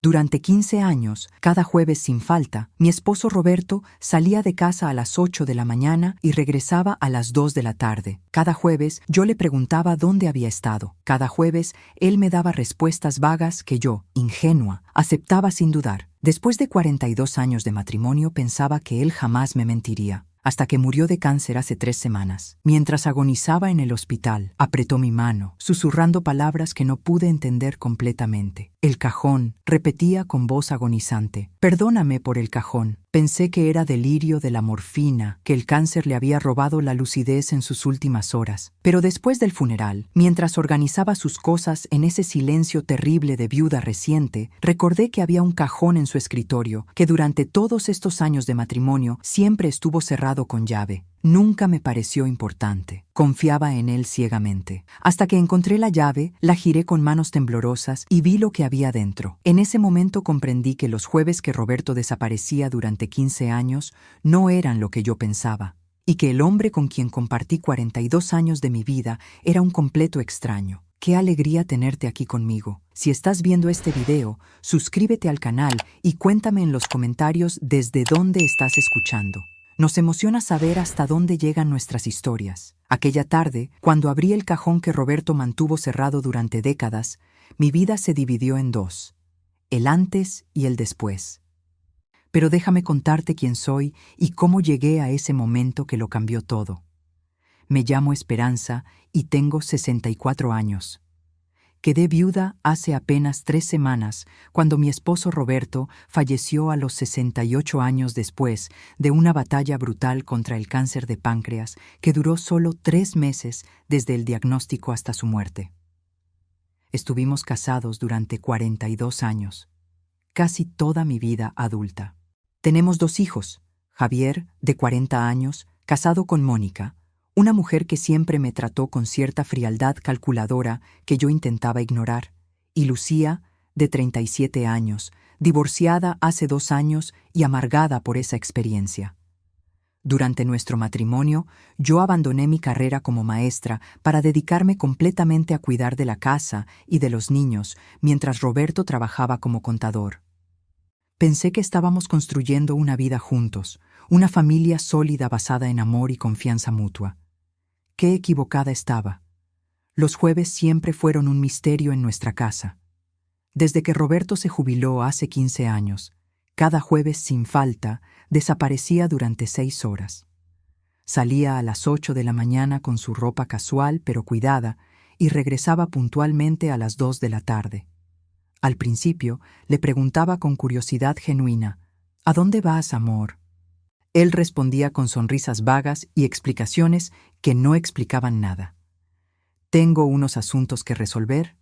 Durante 15 años, cada jueves sin falta, mi esposo Roberto salía de casa a las 8 de la mañana y regresaba a las 2 de la tarde. Cada jueves yo le preguntaba dónde había estado. Cada jueves él me daba respuestas vagas que yo, ingenua, aceptaba sin dudar. Después de 42 años de matrimonio pensaba que él jamás me mentiría. Hasta que murió de cáncer hace 3 semanas. Mientras agonizaba en el hospital, apretó mi mano, susurrando palabras que no pude entender completamente. El cajón, repetía con voz agonizante. Perdóname por el cajón. Pensé que era delirio de la morfina, que el cáncer le había robado la lucidez en sus últimas horas. Pero después del funeral, mientras organizaba sus cosas en ese silencio terrible de viuda reciente, recordé que había un cajón en su escritorio, que durante todos estos años de matrimonio siempre estuvo cerrado con llave. Nunca me pareció importante. Confiaba en él ciegamente. Hasta que encontré la llave, la giré con manos temblorosas y vi lo que había dentro. En ese momento comprendí que los jueves que Roberto desaparecía durante 15 años no eran lo que yo pensaba, y que el hombre con quien compartí 42 años de mi vida era un completo extraño. ¡Qué alegría tenerte aquí conmigo! Si estás viendo este video, suscríbete al canal y cuéntame en los comentarios desde dónde estás escuchando. Nos emociona saber hasta dónde llegan nuestras historias. Aquella tarde, cuando abrí el cajón que Roberto mantuvo cerrado durante décadas, mi vida se dividió en dos: el antes y el después. Pero déjame contarte quién soy y cómo llegué a ese momento que lo cambió todo. Me llamo Esperanza y tengo 64 años. Quedé viuda hace apenas 3 semanas, cuando mi esposo Roberto falleció a los 68 años después de una batalla brutal contra el cáncer de páncreas que duró solo 3 meses desde el diagnóstico hasta su muerte. Estuvimos casados durante 42 años, casi toda mi vida adulta. Tenemos 2 hijos, Javier, de 40 años, casado con Mónica, una mujer que siempre me trató con cierta frialdad calculadora que yo intentaba ignorar, y Lucía, de 37 años, divorciada hace 2 años y amargada por esa experiencia. Durante nuestro matrimonio, yo abandoné mi carrera como maestra para dedicarme completamente a cuidar de la casa y de los niños, mientras Roberto trabajaba como contador. Pensé que estábamos construyendo una vida juntos, una familia sólida basada en amor y confianza mutua. Qué equivocada estaba. Los jueves siempre fueron un misterio en nuestra casa. Desde que Roberto se jubiló hace 15 años, cada jueves sin falta desaparecía durante 6 horas. Salía a las 8 de la mañana con su ropa casual pero cuidada y regresaba puntualmente a las 2 de la tarde. Al principio le preguntaba con curiosidad genuina: ¿A dónde vas, amor? Él respondía con sonrisas vagas y explicaciones que no explicaban nada. Tengo unos asuntos que resolver,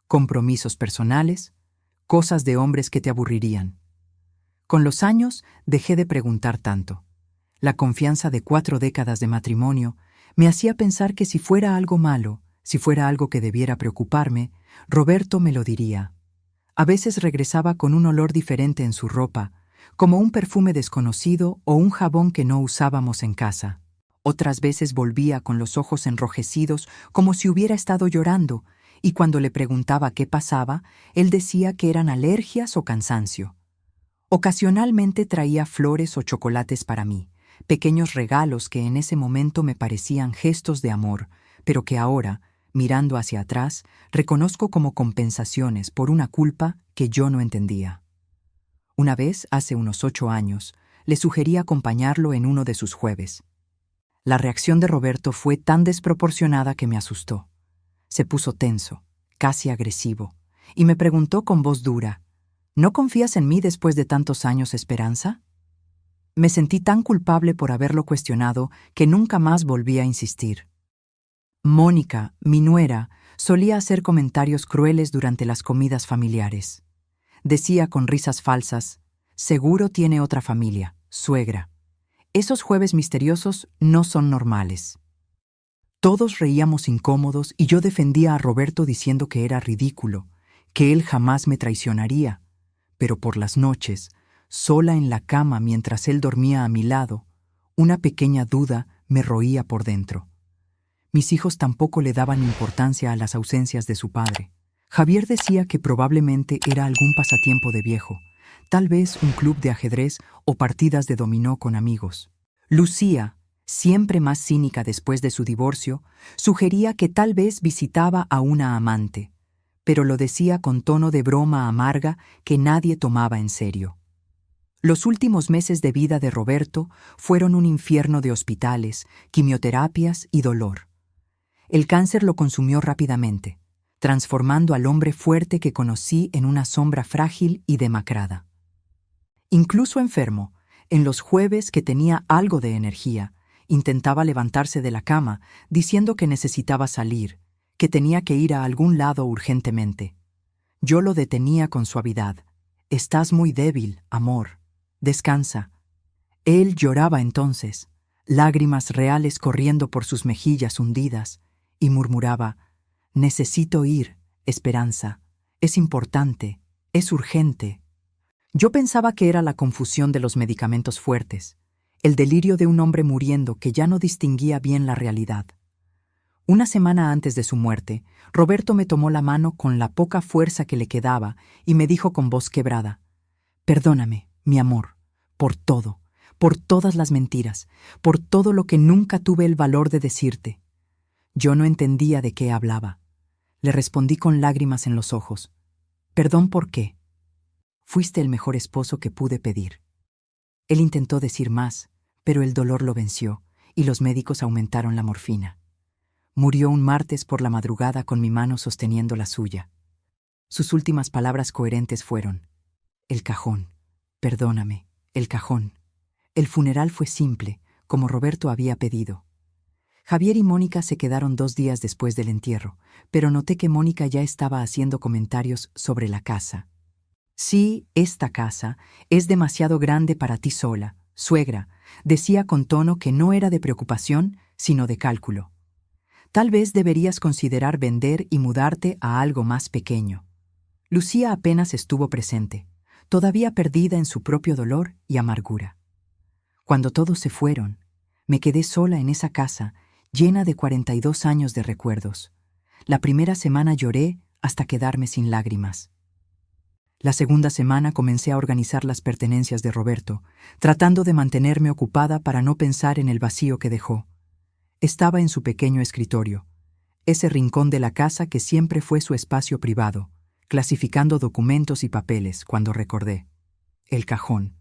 compromisos personales, cosas de hombres que te aburrirían. Con los años dejé de preguntar tanto. La confianza de 4 décadas de matrimonio me hacía pensar que si fuera algo malo, si fuera algo que debiera preocuparme, Roberto me lo diría. A veces regresaba con un olor diferente en su ropa, como un perfume desconocido o un jabón que no usábamos en casa. Otras veces volvía con los ojos enrojecidos como si hubiera estado llorando, y cuando le preguntaba qué pasaba, él decía que eran alergias o cansancio. Ocasionalmente traía flores o chocolates para mí, pequeños regalos que en ese momento me parecían gestos de amor, pero que ahora, mirando hacia atrás, reconozco como compensaciones por una culpa que yo no entendía. Una vez, hace unos 8 años, le sugerí acompañarlo en uno de sus jueves. La reacción de Roberto fue tan desproporcionada que me asustó. Se puso tenso, casi agresivo, y me preguntó con voz dura: ¿No confías en mí después de tantos años, Esperanza? Me sentí tan culpable por haberlo cuestionado que nunca más volví a insistir. Mónica, mi nuera, solía hacer comentarios crueles durante las comidas familiares. Decía con risas falsas: seguro tiene otra familia, suegra. Esos jueves misteriosos no son normales. Todos reíamos incómodos y yo defendía a Roberto diciendo que era ridículo, que él jamás me traicionaría. Pero por las noches, sola en la cama mientras él dormía a mi lado, una pequeña duda me roía por dentro. Mis hijos tampoco le daban importancia a las ausencias de su padre. Javier decía que probablemente era algún pasatiempo de viejo, tal vez un club de ajedrez o partidas de dominó con amigos. Lucía, siempre más cínica después de su divorcio, sugería que tal vez visitaba a una amante, pero lo decía con tono de broma amarga que nadie tomaba en serio. Los últimos meses de vida de Roberto fueron un infierno de hospitales, quimioterapias y dolor. El cáncer lo consumió rápidamente, transformando al hombre fuerte que conocí en una sombra frágil y demacrada. Incluso enfermo, en los jueves que tenía algo de energía, intentaba levantarse de la cama diciendo que necesitaba salir, que tenía que ir a algún lado urgentemente. Yo lo detenía con suavidad. «Estás muy débil, amor. Descansa». Él lloraba entonces, lágrimas reales corriendo por sus mejillas hundidas, y murmuraba: «Necesito ir, Esperanza. Es importante, es urgente». Yo pensaba que era la confusión de los medicamentos fuertes, el delirio de un hombre muriendo que ya no distinguía bien la realidad. Una semana antes de su muerte, Roberto me tomó la mano con la poca fuerza que le quedaba y me dijo con voz quebrada: «Perdóname, mi amor, por todo, por todas las mentiras, por todo lo que nunca tuve el valor de decirte». Yo no entendía de qué hablaba. Le respondí con lágrimas en los ojos: «¿Perdón por qué? Fuiste el mejor esposo que pude pedir». Él intentó decir más, pero el dolor lo venció y los médicos aumentaron la morfina. Murió un martes por la madrugada con mi mano sosteniendo la suya. Sus últimas palabras coherentes fueron: «El cajón, perdóname, el cajón». El funeral fue simple, como Roberto había pedido. Javier y Mónica se quedaron 2 días después del entierro, pero noté que Mónica ya estaba haciendo comentarios sobre la casa. «Sí, esta casa es demasiado grande para ti sola, suegra», decía con tono que no era de preocupación, sino de cálculo. «Tal vez deberías considerar vender y mudarte a algo más pequeño». Lucía apenas estuvo presente, todavía perdida en su propio dolor y amargura. Cuando todos se fueron, me quedé sola en esa casa, llena de 42 años de recuerdos. La primera semana lloré hasta quedarme sin lágrimas. La segunda semana comencé a organizar las pertenencias de Roberto, tratando de mantenerme ocupada para no pensar en el vacío que dejó. Estaba en su pequeño escritorio, ese rincón de la casa que siempre fue su espacio privado, clasificando documentos y papeles cuando recordé. El cajón.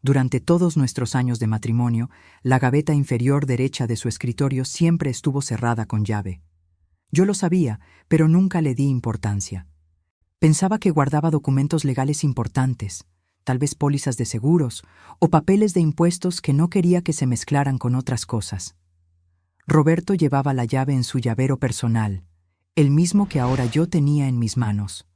Durante todos nuestros años de matrimonio, la gaveta inferior derecha de su escritorio siempre estuvo cerrada con llave. Yo lo sabía, pero nunca le di importancia. Pensaba que guardaba documentos legales importantes, tal vez pólizas de seguros o papeles de impuestos que no quería que se mezclaran con otras cosas. Roberto llevaba la llave en su llavero personal, el mismo que ahora yo tenía en mis manos.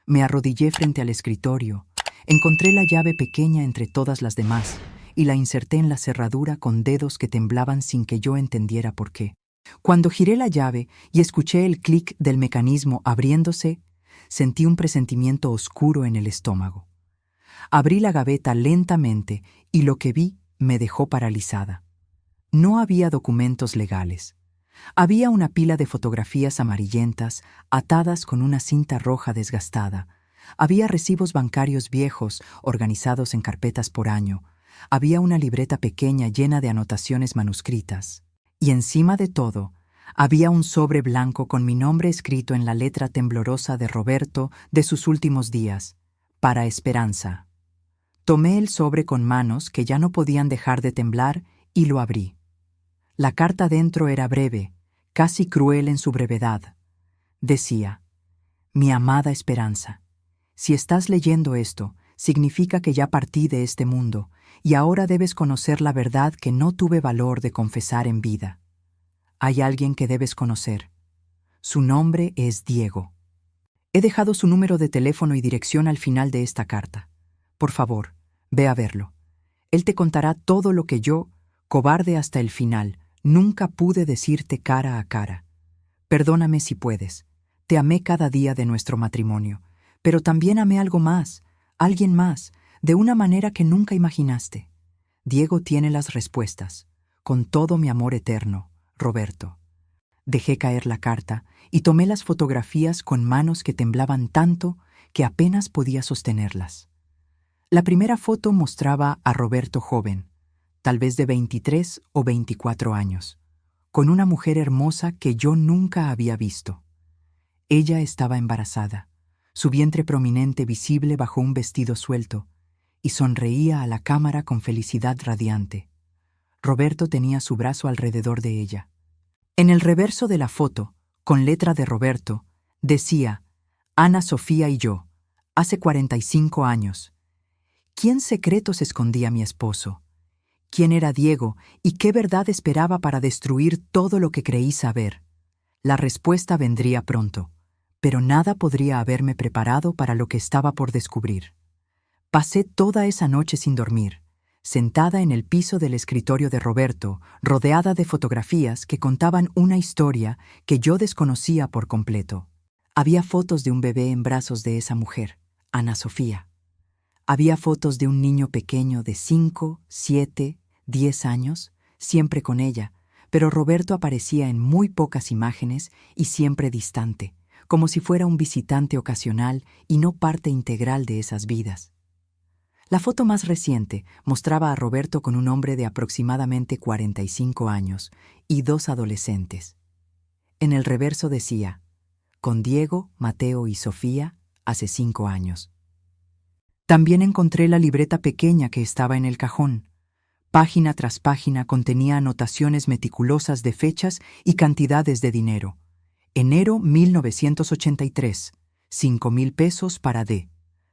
Me arrodillé frente al escritorio, encontré la llave pequeña entre todas las demás y la inserté en la cerradura con dedos que temblaban sin que yo entendiera por qué. Cuando giré la llave y escuché el clic del mecanismo abriéndose, sentí un presentimiento oscuro en el estómago. Abrí la gaveta lentamente y lo que vi me dejó paralizada. No había documentos legales. Había una pila de fotografías amarillentas atadas con una cinta roja desgastada. Había recibos bancarios viejos organizados en carpetas por año. Había una libreta pequeña llena de anotaciones manuscritas. Y encima de todo, había un sobre blanco con mi nombre escrito en la letra temblorosa de Roberto de sus últimos días: «Para Esperanza». Tomé el sobre con manos que ya no podían dejar de temblar y lo abrí. La carta dentro era breve, casi cruel en su brevedad. Decía: «Mi amada Esperanza, si estás leyendo esto, significa que ya partí de este mundo y ahora debes conocer la verdad que no tuve valor de confesar en vida. Hay alguien que debes conocer. Su nombre es Diego. He dejado su número de teléfono y dirección al final de esta carta. Por favor, ve a verlo. Él te contará todo lo que yo, cobarde hasta el final, nunca pude decirte cara a cara. Perdóname si puedes. Te amé cada día de nuestro matrimonio, pero también amé algo más, alguien más, de una manera que nunca imaginaste. Diego tiene las respuestas. Con todo mi amor eterno, Roberto». Dejé caer la carta y tomé las fotografías con manos que temblaban tanto que apenas podía sostenerlas. La primera foto mostraba a Roberto joven, tal vez de 23 o 24 años, con una mujer hermosa que yo nunca había visto. Ella estaba embarazada, su vientre prominente visible bajo un vestido suelto, y sonreía a la cámara con felicidad radiante. Roberto tenía su brazo alrededor de ella. En el reverso de la foto, con letra de Roberto, decía: Ana Sofía y yo, hace 45 años. ¿Quién secretos escondía mi esposo? ¿Quién era Diego y qué verdad esperaba para destruir todo lo que creí saber? La respuesta vendría pronto, pero nada podría haberme preparado para lo que estaba por descubrir. Pasé toda esa noche sin dormir, sentada en el piso del escritorio de Roberto, rodeada de fotografías que contaban una historia que yo desconocía por completo. Había fotos de un bebé en brazos de esa mujer, Ana Sofía. Había fotos de un niño pequeño de 5, 7, 10 años, siempre con ella, pero Roberto aparecía en muy pocas imágenes y siempre distante, como si fuera un visitante ocasional y no parte integral de esas vidas. La foto más reciente mostraba a Roberto con un hombre de aproximadamente 45 años y 2 adolescentes. En el reverso decía: con Diego, Mateo y Sofía, hace 5 años. También encontré la libreta pequeña que estaba en el cajón. Página tras página contenía anotaciones meticulosas de fechas y cantidades de dinero. Enero 1983, 5,000 pesos para D.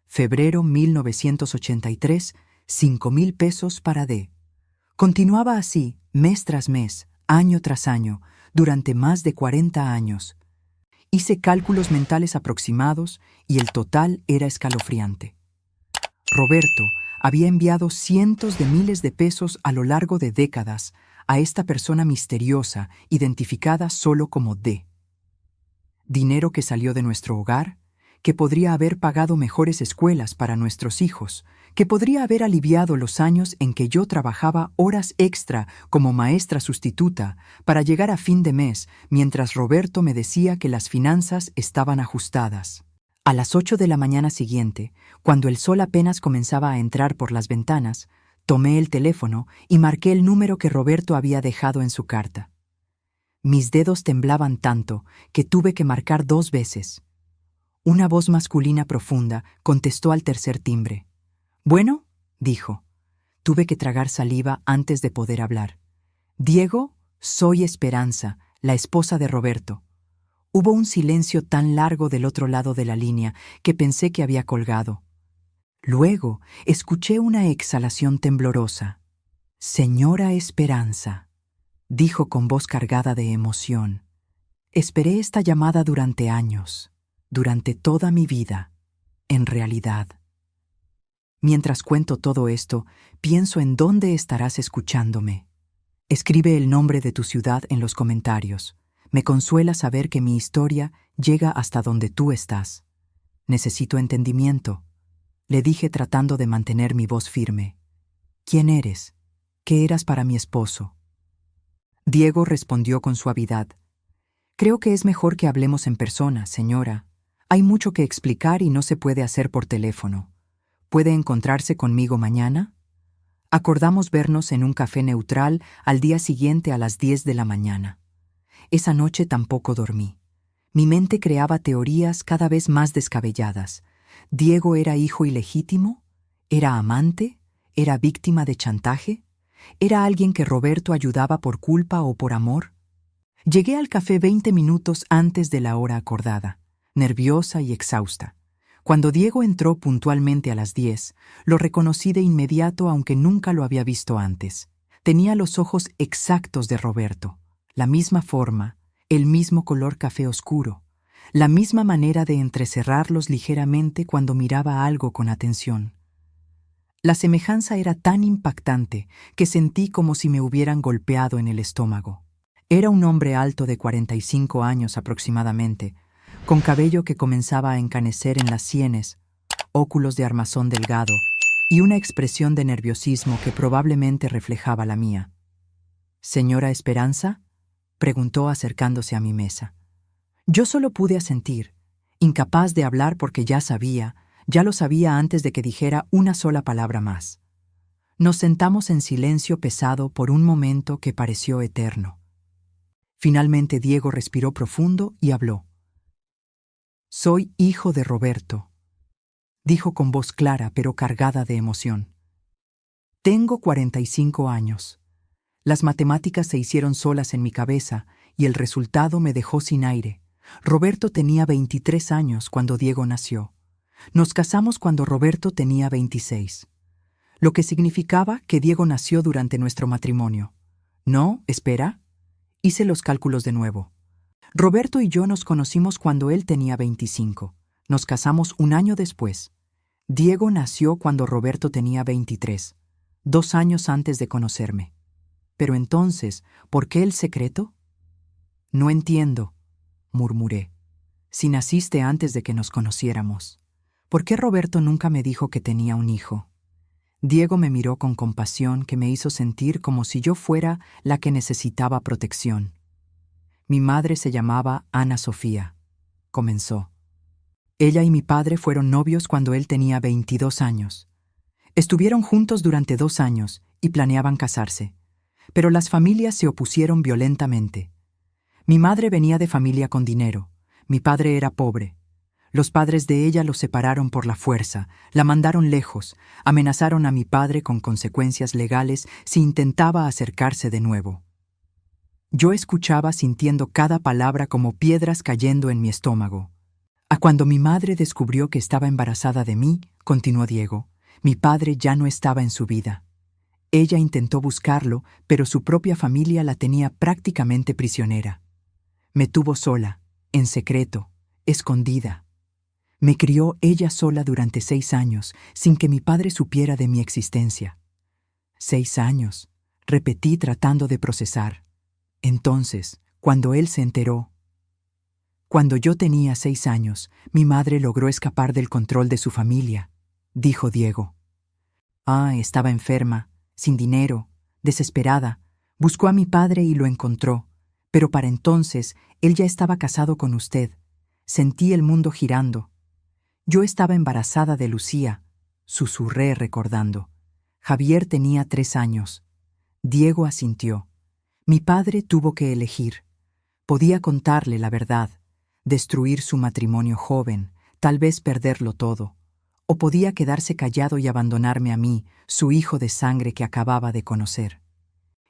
Febrero 1983, 5,000 pesos para D. Continuaba así, mes tras mes, año tras año, durante más de 40 años. Hice cálculos mentales aproximados y el total era escalofriante. Roberto había enviado cientos de miles de pesos a lo largo de décadas a esta persona misteriosa, identificada solo como D. Dinero que salió de nuestro hogar, que podría haber pagado mejores escuelas para nuestros hijos, que podría haber aliviado los años en que yo trabajaba horas extra como maestra sustituta para llegar a fin de mes mientras Roberto me decía que las finanzas estaban ajustadas. A las 8 de la mañana siguiente, cuando el sol apenas comenzaba a entrar por las ventanas, tomé el teléfono y marqué el número que Roberto había dejado en su carta. Mis dedos temblaban tanto que tuve que marcar 2 veces. Una voz masculina profunda contestó al tercer timbre. «Bueno», dijo. Tuve que tragar saliva antes de poder hablar. «Diego, soy Esperanza, la esposa de Roberto». Hubo un silencio tan largo del otro lado de la línea que pensé que había colgado. Luego escuché una exhalación temblorosa. «Señora Esperanza», dijo con voz cargada de emoción. «Esperé esta llamada durante años, durante toda mi vida, en realidad. Mientras cuento todo esto, pienso en dónde estarás escuchándome. Escribe el nombre de tu ciudad en los comentarios. Me consuela saber que mi historia llega hasta donde tú estás. Necesito entendimiento», le dije tratando de mantener mi voz firme. «¿Quién eres? ¿Qué eras para mi esposo?» Diego respondió con suavidad. «Creo que es mejor que hablemos en persona, señora. Hay mucho que explicar y no se puede hacer por teléfono. ¿Puede encontrarse conmigo mañana?» Acordamos vernos en un café neutral al día siguiente a las 10 de la mañana. Esa noche tampoco dormí. Mi mente creaba teorías cada vez más descabelladas. ¿Diego era hijo ilegítimo? ¿Era amante? ¿Era víctima de chantaje? ¿Era alguien que Roberto ayudaba por culpa o por amor? Llegué al café 20 minutos antes de la hora acordada, nerviosa y exhausta. Cuando Diego entró puntualmente a las 10, lo reconocí de inmediato aunque nunca lo había visto antes. Tenía los ojos exactos de Roberto, la misma forma, el mismo color café oscuro, la misma manera de entrecerrarlos ligeramente cuando miraba algo con atención. La semejanza era tan impactante que sentí como si me hubieran golpeado en el estómago. Era un hombre alto de 45 años aproximadamente, con cabello que comenzaba a encanecer en las sienes, óculos de armazón delgado y una expresión de nerviosismo que probablemente reflejaba la mía. «¿Señora Esperanza?», preguntó acercándose a mi mesa. Yo solo pude asentir, incapaz de hablar porque ya lo sabía antes de que dijera una sola palabra más. Nos sentamos en silencio pesado por un momento que pareció eterno. Finalmente Diego respiró profundo y habló. «Soy hijo de Roberto», dijo con voz clara pero cargada de emoción. «Tengo 45 años. Las matemáticas se hicieron solas en mi cabeza y el resultado me dejó sin aire. Roberto tenía 23 años cuando Diego nació. Nos casamos cuando Roberto tenía 26. Lo que significaba que Diego nació durante nuestro matrimonio. No, espera. Hice los cálculos de nuevo. Roberto y yo nos conocimos cuando él tenía 25. Nos casamos un año después. Diego nació cuando Roberto tenía 23, 2 años antes de conocerme. Pero entonces, ¿por qué el secreto? No entiendo, murmuré. Si naciste antes de que nos conociéramos, ¿por qué Roberto nunca me dijo que tenía un hijo? Diego me miró con compasión que me hizo sentir como si yo fuera la que necesitaba protección. Mi madre se llamaba Ana Sofía, comenzó. Ella y mi padre fueron novios cuando él tenía 22 años. Estuvieron juntos durante 2 años y planeaban casarse, pero las familias se opusieron violentamente. Mi madre venía de familia con dinero, mi padre era pobre. Los padres de ella los separaron por la fuerza, la mandaron lejos, amenazaron a mi padre con consecuencias legales si intentaba acercarse de nuevo. Yo escuchaba sintiendo cada palabra como piedras cayendo en mi estómago. A cuando mi madre descubrió que estaba embarazada de mí, continuó Diego, mi padre ya no estaba en su vida. Ella intentó buscarlo, pero su propia familia la tenía prácticamente prisionera. Me tuvo sola, en secreto, escondida. Me crió ella sola durante 6 años, sin que mi padre supiera de mi existencia. 6 años, repetí tratando de procesar. Entonces, cuando él se enteró. Cuando yo tenía 6 años, mi madre logró escapar del control de su familia, dijo Diego. Estaba enferma, sin dinero, desesperada. Buscó a mi padre y lo encontró, pero para entonces él ya estaba casado con usted. Sentí el mundo girando. Yo estaba embarazada de Lucía, susurré recordando. Javier tenía 3 años. Diego asintió. Mi padre tuvo que elegir. Podía contarle la verdad, destruir su matrimonio joven, tal vez perderlo todo. O podía quedarse callado y abandonarme a mí, su hijo de sangre que acababa de conocer.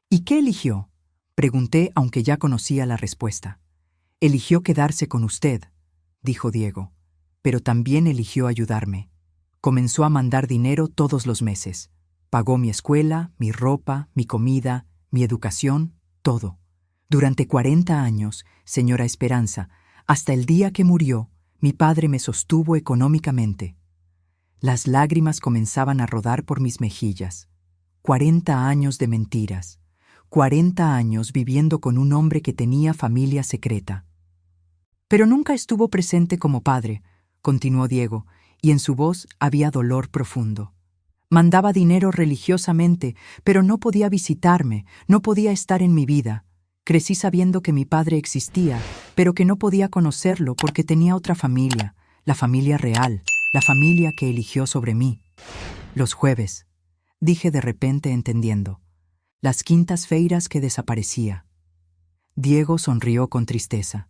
¿Y qué eligió? Pregunté, aunque ya conocía la respuesta. Eligió quedarse con usted, dijo Diego, pero también eligió ayudarme. Comenzó a mandar dinero todos los meses. Pagó mi escuela, mi ropa, mi comida, mi educación, todo. Durante 40 años, señora Esperanza, hasta el día que murió, mi padre me sostuvo económicamente. Las lágrimas comenzaban a rodar por mis mejillas. 40 años de mentiras. 40 años viviendo con un hombre que tenía familia secreta. Pero nunca estuvo presente como padre, continuó Diego, y en su voz había dolor profundo. Mandaba dinero religiosamente, pero no podía visitarme, no podía estar en mi vida. Crecí sabiendo que mi padre existía, pero que no podía conocerlo porque tenía otra familia, la familia real, la familia que eligió sobre mí. Los jueves, dije de repente entendiendo. Las quintas feiras que desaparecía. Diego sonrió con tristeza.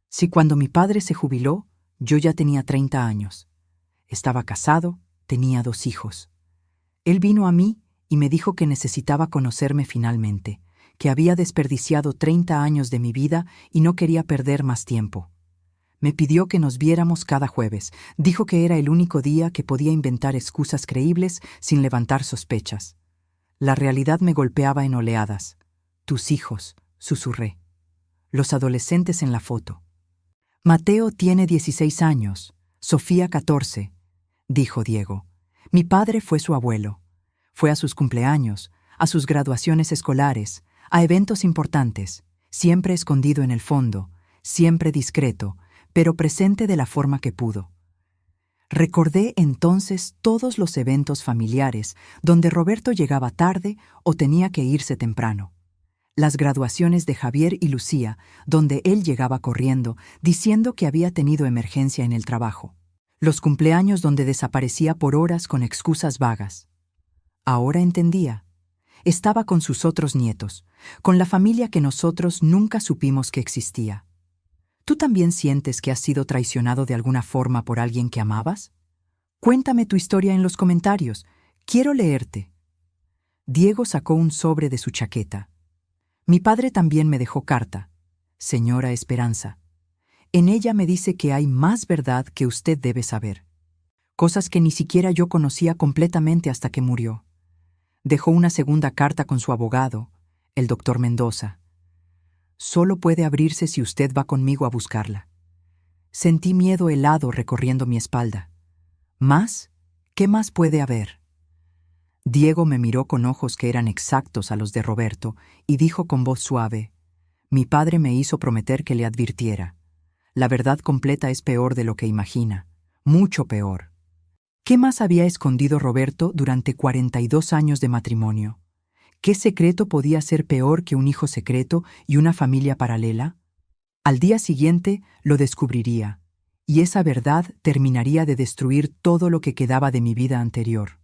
Si cuando mi padre se jubiló, yo ya tenía 30 años. Estaba casado, tenía 2 hijos. Él vino a mí y me dijo que necesitaba conocerme finalmente, que había desperdiciado 30 años de mi vida y no quería perder más tiempo. Me pidió que nos viéramos cada jueves. Dijo que era el único día que podía inventar excusas creíbles sin levantar sospechas. La realidad me golpeaba en oleadas. Tus hijos, susurré. Los adolescentes en la foto. Mateo tiene 16 años, Sofía 14, dijo Diego. Mi padre fue su abuelo. Fue a sus cumpleaños, a sus graduaciones escolares, a eventos importantes, siempre escondido en el fondo, siempre discreto, pero presente de la forma que pudo. Recordé entonces todos los eventos familiares donde Roberto llegaba tarde o tenía que irse temprano. las graduaciones de Javier y Lucía, donde él llegaba corriendo, diciendo que había tenido emergencia en el trabajo. Los cumpleaños donde desaparecía por horas con excusas vagas. Ahora entendía. Estaba con sus otros nietos, con la familia que nosotros nunca supimos que existía. ¿Tú también sientes que has sido traicionado de alguna forma por alguien que amabas? Cuéntame tu historia en los comentarios. Quiero leerte. Diego sacó un sobre de su chaqueta. Mi padre también me dejó carta, señora Esperanza. En ella me dice que hay más verdad que usted debe saber. Cosas que ni siquiera yo conocía completamente hasta que murió. Dejó una segunda carta con su abogado, el doctor Mendoza. Solo puede abrirse si usted va conmigo a buscarla. Sentí miedo helado recorriendo mi espalda. ¿Más? ¿Qué más puede haber? Diego me miró con ojos que eran exactos a los de Roberto y dijo con voz suave: mi padre me hizo prometer que le advirtiera. La verdad completa es peor de lo que imagina, mucho peor. ¿Qué más había escondido Roberto durante 42 años de matrimonio? ¿Qué secreto podía ser peor que un hijo secreto y una familia paralela? Al día siguiente lo descubriría, y esa verdad terminaría de destruir todo lo que quedaba de mi vida anterior.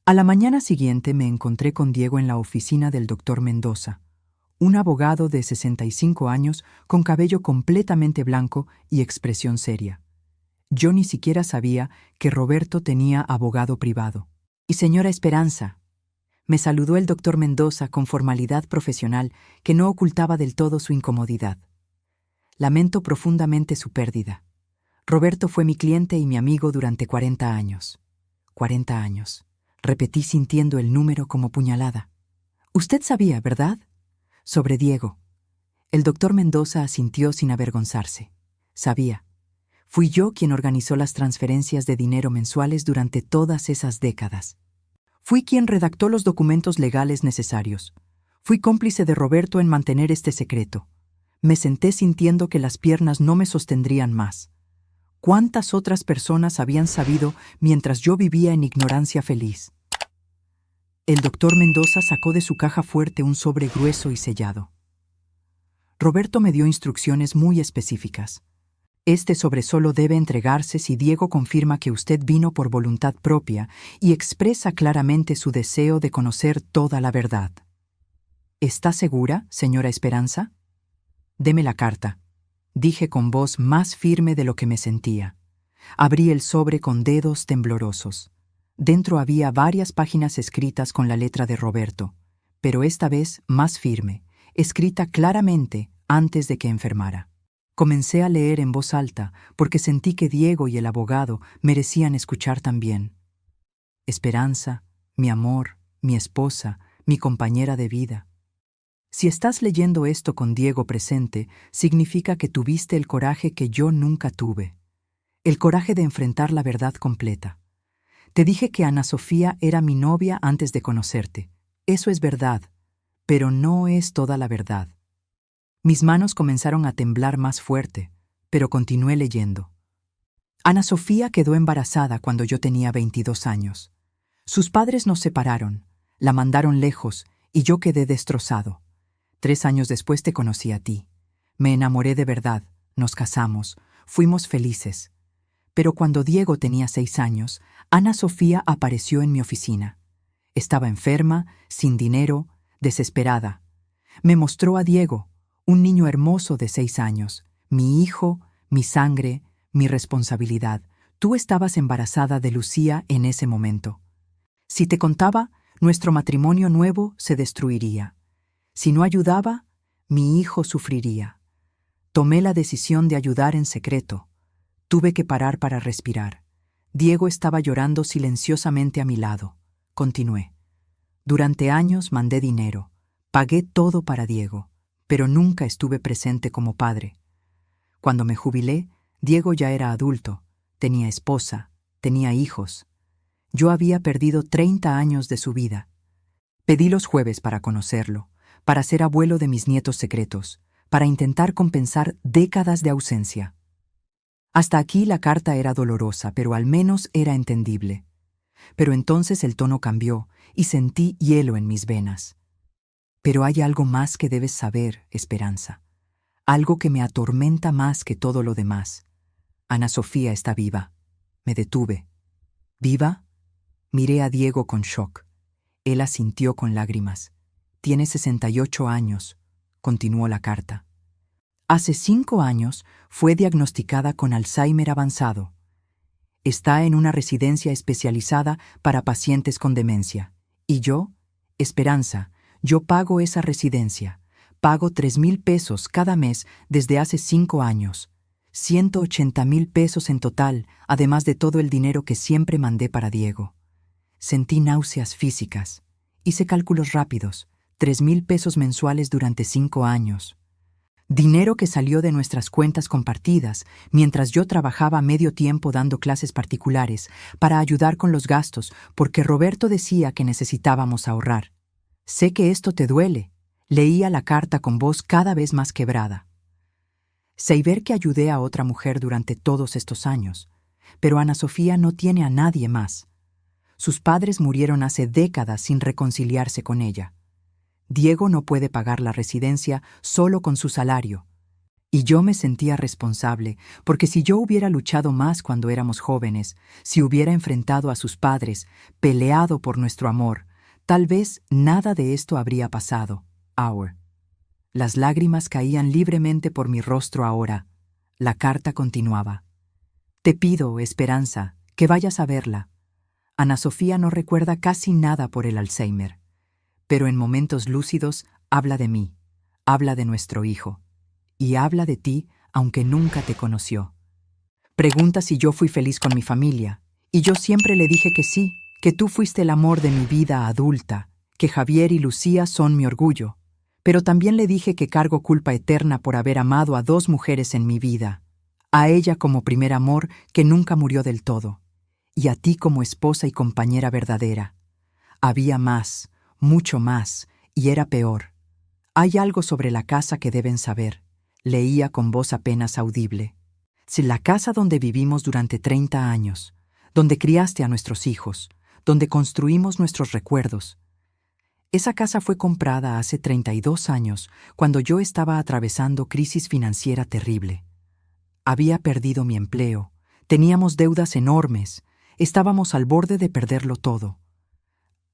A la mañana siguiente me encontré con Diego en la oficina del doctor Mendoza, un abogado de 65 años con cabello completamente blanco y expresión seria. Yo ni siquiera sabía que Roberto tenía abogado privado. Y señora Esperanza, me saludó el doctor Mendoza con formalidad profesional que no ocultaba del todo su incomodidad. Lamento profundamente su pérdida. Roberto fue mi cliente y mi amigo durante 40 años. 40 años. Repetí sintiendo el número como puñalada. Usted sabía, ¿verdad? Sobre Diego. El doctor Mendoza asintió sin avergonzarse. Sabía. Fui yo quien organizó las transferencias de dinero mensuales durante todas esas décadas. Fui quien redactó los documentos legales necesarios. Fui cómplice de Roberto en mantener este secreto. Me senté sintiendo que las piernas no me sostendrían más. ¿Cuántas otras personas habían sabido mientras yo vivía en ignorancia feliz? El doctor Mendoza sacó de su caja fuerte un sobre grueso y sellado. Roberto me dio instrucciones muy específicas. Este sobre solo debe entregarse si Diego confirma que usted vino por voluntad propia y expresa claramente su deseo de conocer toda la verdad. ¿Está segura, señora Esperanza? Deme la carta, dije con voz más firme de lo que me sentía. Abrí el sobre con dedos temblorosos. Dentro había varias páginas escritas con la letra de Roberto, pero esta vez más firme, escrita claramente antes de que enfermara. Comencé a leer en voz alta porque sentí que Diego y el abogado merecían escuchar también. Esperanza, mi amor, mi esposa, mi compañera de vida. Si estás leyendo esto con Diego presente, significa que tuviste el coraje que yo nunca tuve. El coraje de enfrentar la verdad completa. Te dije que Ana Sofía era mi novia antes de conocerte. Eso es verdad, pero no es toda la verdad. Mis manos comenzaron a temblar más fuerte, pero continué leyendo. Ana Sofía quedó embarazada cuando yo tenía 22 años. Sus padres nos separaron, la mandaron lejos y yo quedé destrozado. 3 años después te conocí a ti. Me enamoré de verdad, nos casamos, fuimos felices. Pero cuando Diego tenía 6 años, Ana Sofía apareció en mi oficina. Estaba enferma, sin dinero, desesperada. Me mostró a Diego, un niño hermoso de 6 años, mi hijo, mi sangre, mi responsabilidad. Tú estabas embarazada de Lucía en ese momento. Si te contaba, nuestro matrimonio nuevo se destruiría. Si no ayudaba, mi hijo sufriría. Tomé la decisión de ayudar en secreto. Tuve que parar para respirar. Diego estaba llorando silenciosamente a mi lado. Continué. Durante años mandé dinero. Pagué todo para Diego, pero nunca estuve presente como padre. Cuando me jubilé, Diego ya era adulto, tenía esposa, tenía hijos. Yo había perdido 30 años de su vida. Pedí los jueves para conocerlo, para ser abuelo de mis nietos secretos, para intentar compensar décadas de ausencia. Hasta aquí la carta era dolorosa, pero al menos era entendible. Pero entonces el tono cambió y sentí hielo en mis venas. Pero hay algo más que debes saber, Esperanza. Algo que me atormenta más que todo lo demás. Ana Sofía está viva. Me detuve. ¿Viva? Miré a Diego con shock. Él asintió con lágrimas. Tiene 68 años, continuó la carta. Hace 5 años fue diagnosticada con Alzheimer avanzado. Está en una residencia especializada para pacientes con demencia. Y yo, Esperanza, yo pago esa residencia. Pago 3,000 pesos cada mes desde hace 5 años. 180,000 pesos en total, además de todo el dinero que siempre mandé para Diego. Sentí náuseas físicas. Hice cálculos rápidos. 3,000 pesos mensuales durante 5 años. Dinero que salió de nuestras cuentas compartidas mientras yo trabajaba medio tiempo dando clases particulares para ayudar con los gastos porque Roberto decía que necesitábamos ahorrar. Sé que esto te duele. Leía la carta con voz cada vez más quebrada. Sé ver que ayudé a otra mujer durante todos estos años, pero Ana Sofía no tiene a nadie más. Sus padres murieron hace décadas sin reconciliarse con ella. Diego no puede pagar la residencia solo con su salario. Y yo me sentía responsable, porque si yo hubiera luchado más cuando éramos jóvenes, si hubiera enfrentado a sus padres, peleado por nuestro amor, tal vez nada de esto habría pasado. Las lágrimas caían libremente por mi rostro ahora. La carta continuaba. Te pido, Esperanza, que vayas a verla. Ana Sofía no recuerda casi nada por el Alzheimer, pero en momentos lúcidos habla de mí, habla de nuestro hijo, y habla de ti aunque nunca te conoció. Pregunta si yo fui feliz con mi familia, y yo siempre le dije que sí, que tú fuiste el amor de mi vida adulta, que Javier y Lucía son mi orgullo. Pero también le dije que cargo culpa eterna por haber amado a 2 mujeres en mi vida, a ella como primer amor que nunca murió del todo, y a ti como esposa y compañera verdadera. Había más, mucho más, y era peor. Hay algo sobre la casa que deben saber, leía con voz apenas audible. Si la casa donde vivimos durante 30 años, donde criaste a nuestros hijos, donde construimos nuestros recuerdos, esa casa fue comprada hace 32 años, cuando yo estaba atravesando crisis financiera terrible. Había perdido mi empleo, teníamos deudas enormes, estábamos al borde de perderlo todo.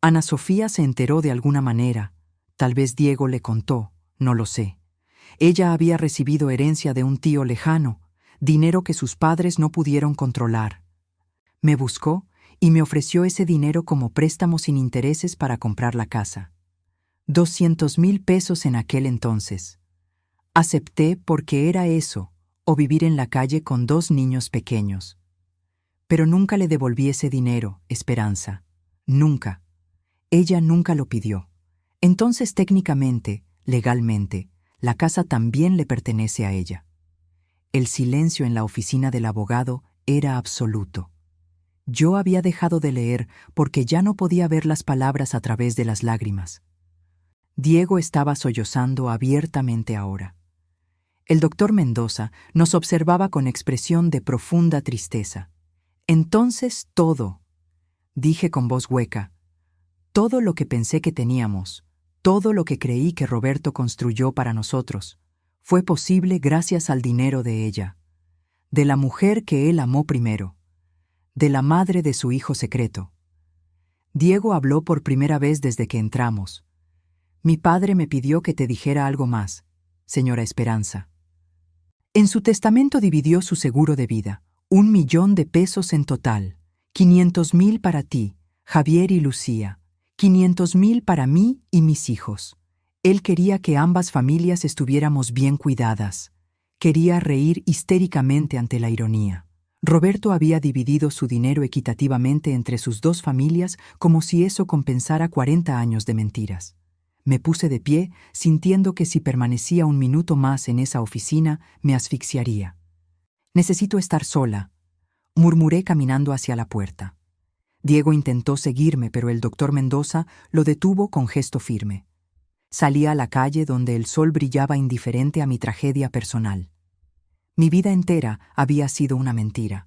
Ana Sofía se enteró de alguna manera, tal vez Diego le contó, no lo sé. Ella había recibido herencia de un tío lejano, dinero que sus padres no pudieron controlar. Me buscó y me ofreció ese dinero como préstamo sin intereses para comprar la casa. 200,000 pesos en aquel entonces. Acepté porque era eso, o vivir en la calle con 2 niños pequeños. Pero nunca le devolví ese dinero, Esperanza. Nunca. Ella nunca lo pidió. Entonces, técnicamente, legalmente, la casa también le pertenece a ella. El silencio en la oficina del abogado era absoluto. Yo había dejado de leer porque ya no podía ver las palabras a través de las lágrimas. Diego estaba sollozando abiertamente ahora. El doctor Mendoza nos observaba con expresión de profunda tristeza. Entonces todo, dije con voz hueca, todo lo que pensé que teníamos, todo lo que creí que Roberto construyó para nosotros, fue posible gracias al dinero de ella, de la mujer que él amó primero, de la madre de su hijo secreto. Diego habló por primera vez desde que entramos. Mi padre me pidió que te dijera algo más, señora Esperanza. En su testamento dividió su seguro de vida, 1,000,000 de pesos en total, 500,000 para ti, Javier y Lucía, 500,000 para mí y mis hijos. Él quería que ambas familias estuviéramos bien cuidadas. Quería reír histéricamente ante la ironía. Roberto había dividido su dinero equitativamente entre sus 2 familias como si eso compensara 40 años de mentiras. Me puse de pie, sintiendo que si permanecía 1 minuto más en esa oficina, me asfixiaría. Necesito estar sola, murmuré caminando hacia la puerta. Diego intentó seguirme, pero el doctor Mendoza lo detuvo con gesto firme. Salí a la calle donde el sol brillaba indiferente a mi tragedia personal. Mi vida entera había sido una mentira.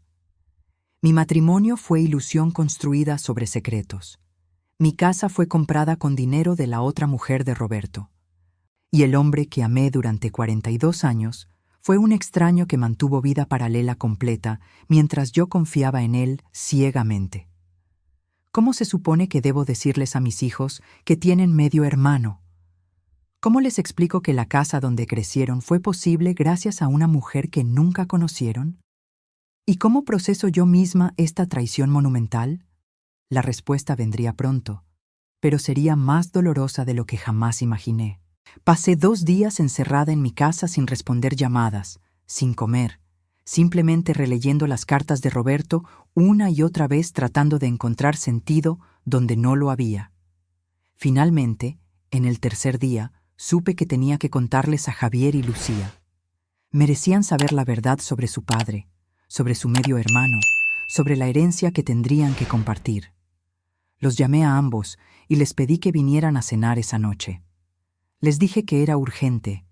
Mi matrimonio fue ilusión construida sobre secretos. Mi casa fue comprada con dinero de la otra mujer de Roberto. Y el hombre que amé durante 42 años fue un extraño que mantuvo vida paralela completa mientras yo confiaba en él ciegamente. ¿Cómo se supone que debo decirles a mis hijos que tienen medio hermano? ¿Cómo les explico que la casa donde crecieron fue posible gracias a una mujer que nunca conocieron? ¿Y cómo proceso yo misma esta traición monumental? La respuesta vendría pronto, pero sería más dolorosa de lo que jamás imaginé. Pasé 2 días encerrada en mi casa sin responder llamadas, sin comer, simplemente releyendo las cartas de Roberto una y otra vez tratando de encontrar sentido donde no lo había. Finalmente, en el tercer día, supe que tenía que contarles a Javier y Lucía. Merecían saber la verdad sobre su padre, sobre su medio hermano, sobre la herencia que tendrían que compartir. Los llamé a ambos y les pedí que vinieran a cenar esa noche. Les dije que era urgente.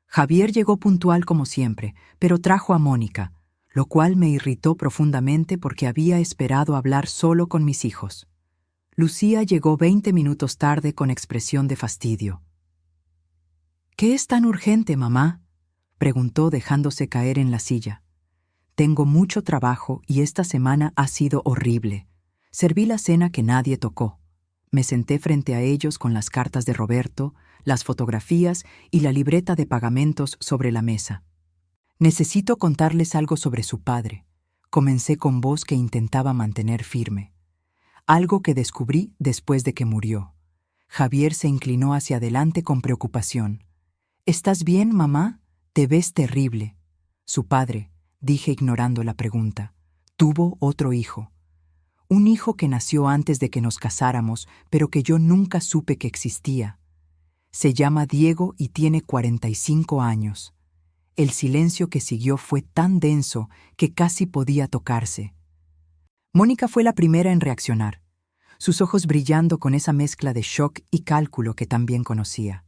Javier llegó puntual como siempre, pero trajo a Mónica, lo cual me irritó profundamente porque había esperado hablar solo con mis hijos. Lucía llegó 20 minutos tarde con expresión de fastidio. «¿Qué es tan urgente, mamá?», preguntó dejándose caer en la silla. «Tengo mucho trabajo y esta semana ha sido horrible. Serví la cena que nadie tocó. Me senté frente a ellos con las cartas de Roberto, las fotografías y la libreta de pagamentos sobre la mesa. Necesito contarles algo sobre su padre», comencé con voz que intentaba mantener firme. «Algo que descubrí después de que murió». Javier se inclinó hacia adelante con preocupación. «¿Estás bien, mamá? Te ves terrible». «Su padre», dije ignorando la pregunta, «tuvo otro hijo. Un hijo que nació antes de que nos casáramos, pero que yo nunca supe que existía. Se llama Diego y tiene 45 años. El silencio que siguió fue tan denso que casi podía tocarse. Mónica fue la primera en reaccionar, sus ojos brillando con esa mezcla de shock y cálculo que también conocía.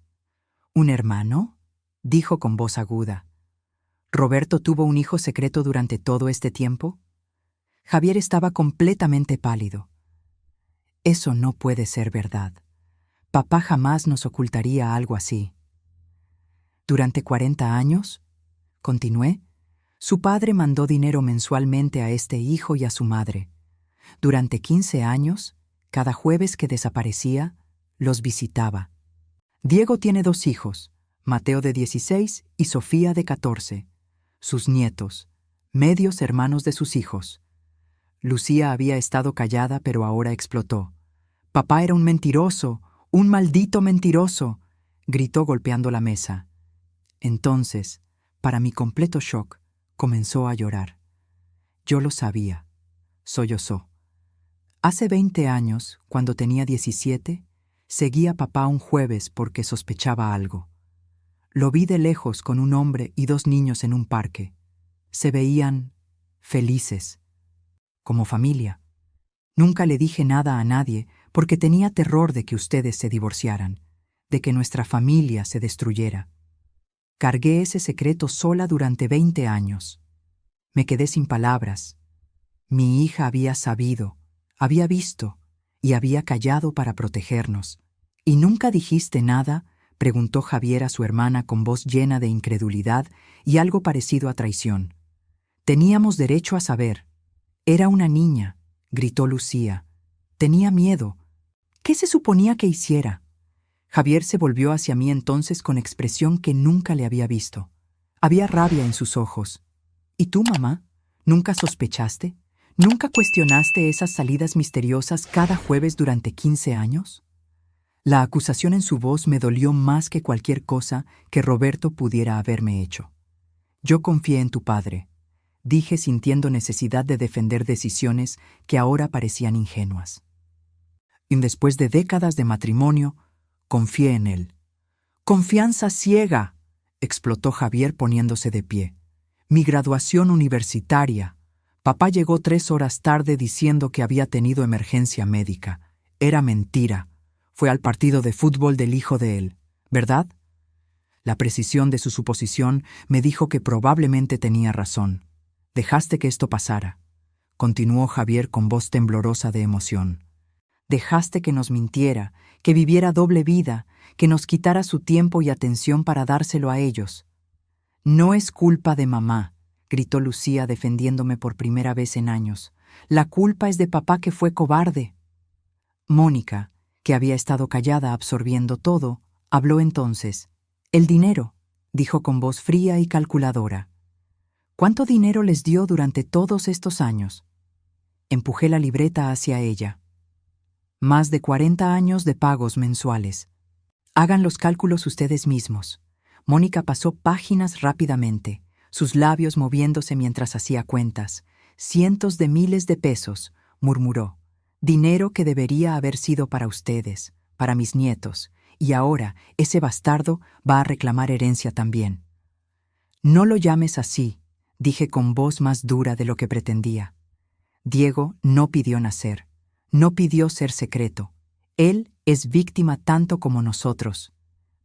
«¿Un hermano?», dijo con voz aguda. «¿Roberto tuvo un hijo secreto durante todo este tiempo?». Javier estaba completamente pálido. «Eso no puede ser verdad. Papá jamás nos ocultaría algo así». «¿Durante 40 años?», continué. «Su padre mandó dinero mensualmente a este hijo y a su madre. Durante 15 años, cada jueves que desaparecía, los visitaba. Diego tiene 2 hijos, Mateo de 16 y Sofía de 14, sus nietos, medios hermanos de sus hijos». Lucía había estado callada, pero ahora explotó. «Papá era un mentiroso, un maldito mentiroso», gritó golpeando la mesa. Entonces, para mi completo shock, comenzó a llorar. «Yo lo sabía», sollozó. «Hace 20 años, cuando tenía 17, seguí a papá un jueves porque sospechaba algo. Lo vi de lejos con un hombre y 2 niños en un parque. Se veían felices, como familia. Nunca le dije nada a nadie porque tenía terror de que ustedes se divorciaran, de que nuestra familia se destruyera. Cargué ese secreto sola durante 20 años. Me quedé sin palabras. Mi hija había sabido, había visto y había callado para protegernos. ¿Y nunca dijiste nada?», preguntó Javier a su hermana con voz llena de incredulidad y algo parecido a traición. «Teníamos derecho a saber». «Era una niña», gritó Lucía. «Tenía miedo. ¿Qué se suponía que hiciera?». Javier se volvió hacia mí entonces con expresión que nunca le había visto. Había rabia en sus ojos. «¿Y tú, mamá? ¿Nunca sospechaste? ¿Nunca cuestionaste esas salidas misteriosas cada jueves durante 15 años?» La acusación en su voz me dolió más que cualquier cosa que Roberto pudiera haberme hecho. «Yo confié en tu padre», dije sintiendo necesidad de defender decisiones que ahora parecían ingenuas. «Y después de décadas de matrimonio, confié en él». «¡Confianza ciega!», explotó Javier poniéndose de pie. «Mi graduación universitaria. Papá llegó 3 horas tarde diciendo que había tenido emergencia médica. Era mentira. Fue al partido de fútbol del hijo de él, ¿verdad?». La precisión de su suposición me dijo que probablemente tenía razón. «Dejaste que esto pasara», continuó Javier con voz temblorosa de emoción. Dejaste que nos mintiera, que viviera doble vida, que nos quitara su tiempo y atención para dárselo a ellos. No es culpa de mamá, gritó Lucía defendiéndome por primera vez en años. La culpa es de papá, que fue cobarde. Mónica, que había estado callada absorbiendo todo, habló entonces. El dinero, dijo con voz fría y calculadora. ¿Cuánto dinero les dio durante todos estos años? Empujé la libreta hacia ella. Más de 40 años de pagos mensuales. Hagan los cálculos ustedes mismos. Mónica pasó páginas rápidamente, sus labios moviéndose mientras hacía cuentas. Cientos de miles de pesos, murmuró. Dinero que debería haber sido para ustedes, para mis nietos, y ahora ese bastardo va a reclamar herencia también. No lo llames así, dije con voz más dura de lo que pretendía. Diego no pidió nacer, no pidió ser secreto. Él es víctima tanto como nosotros.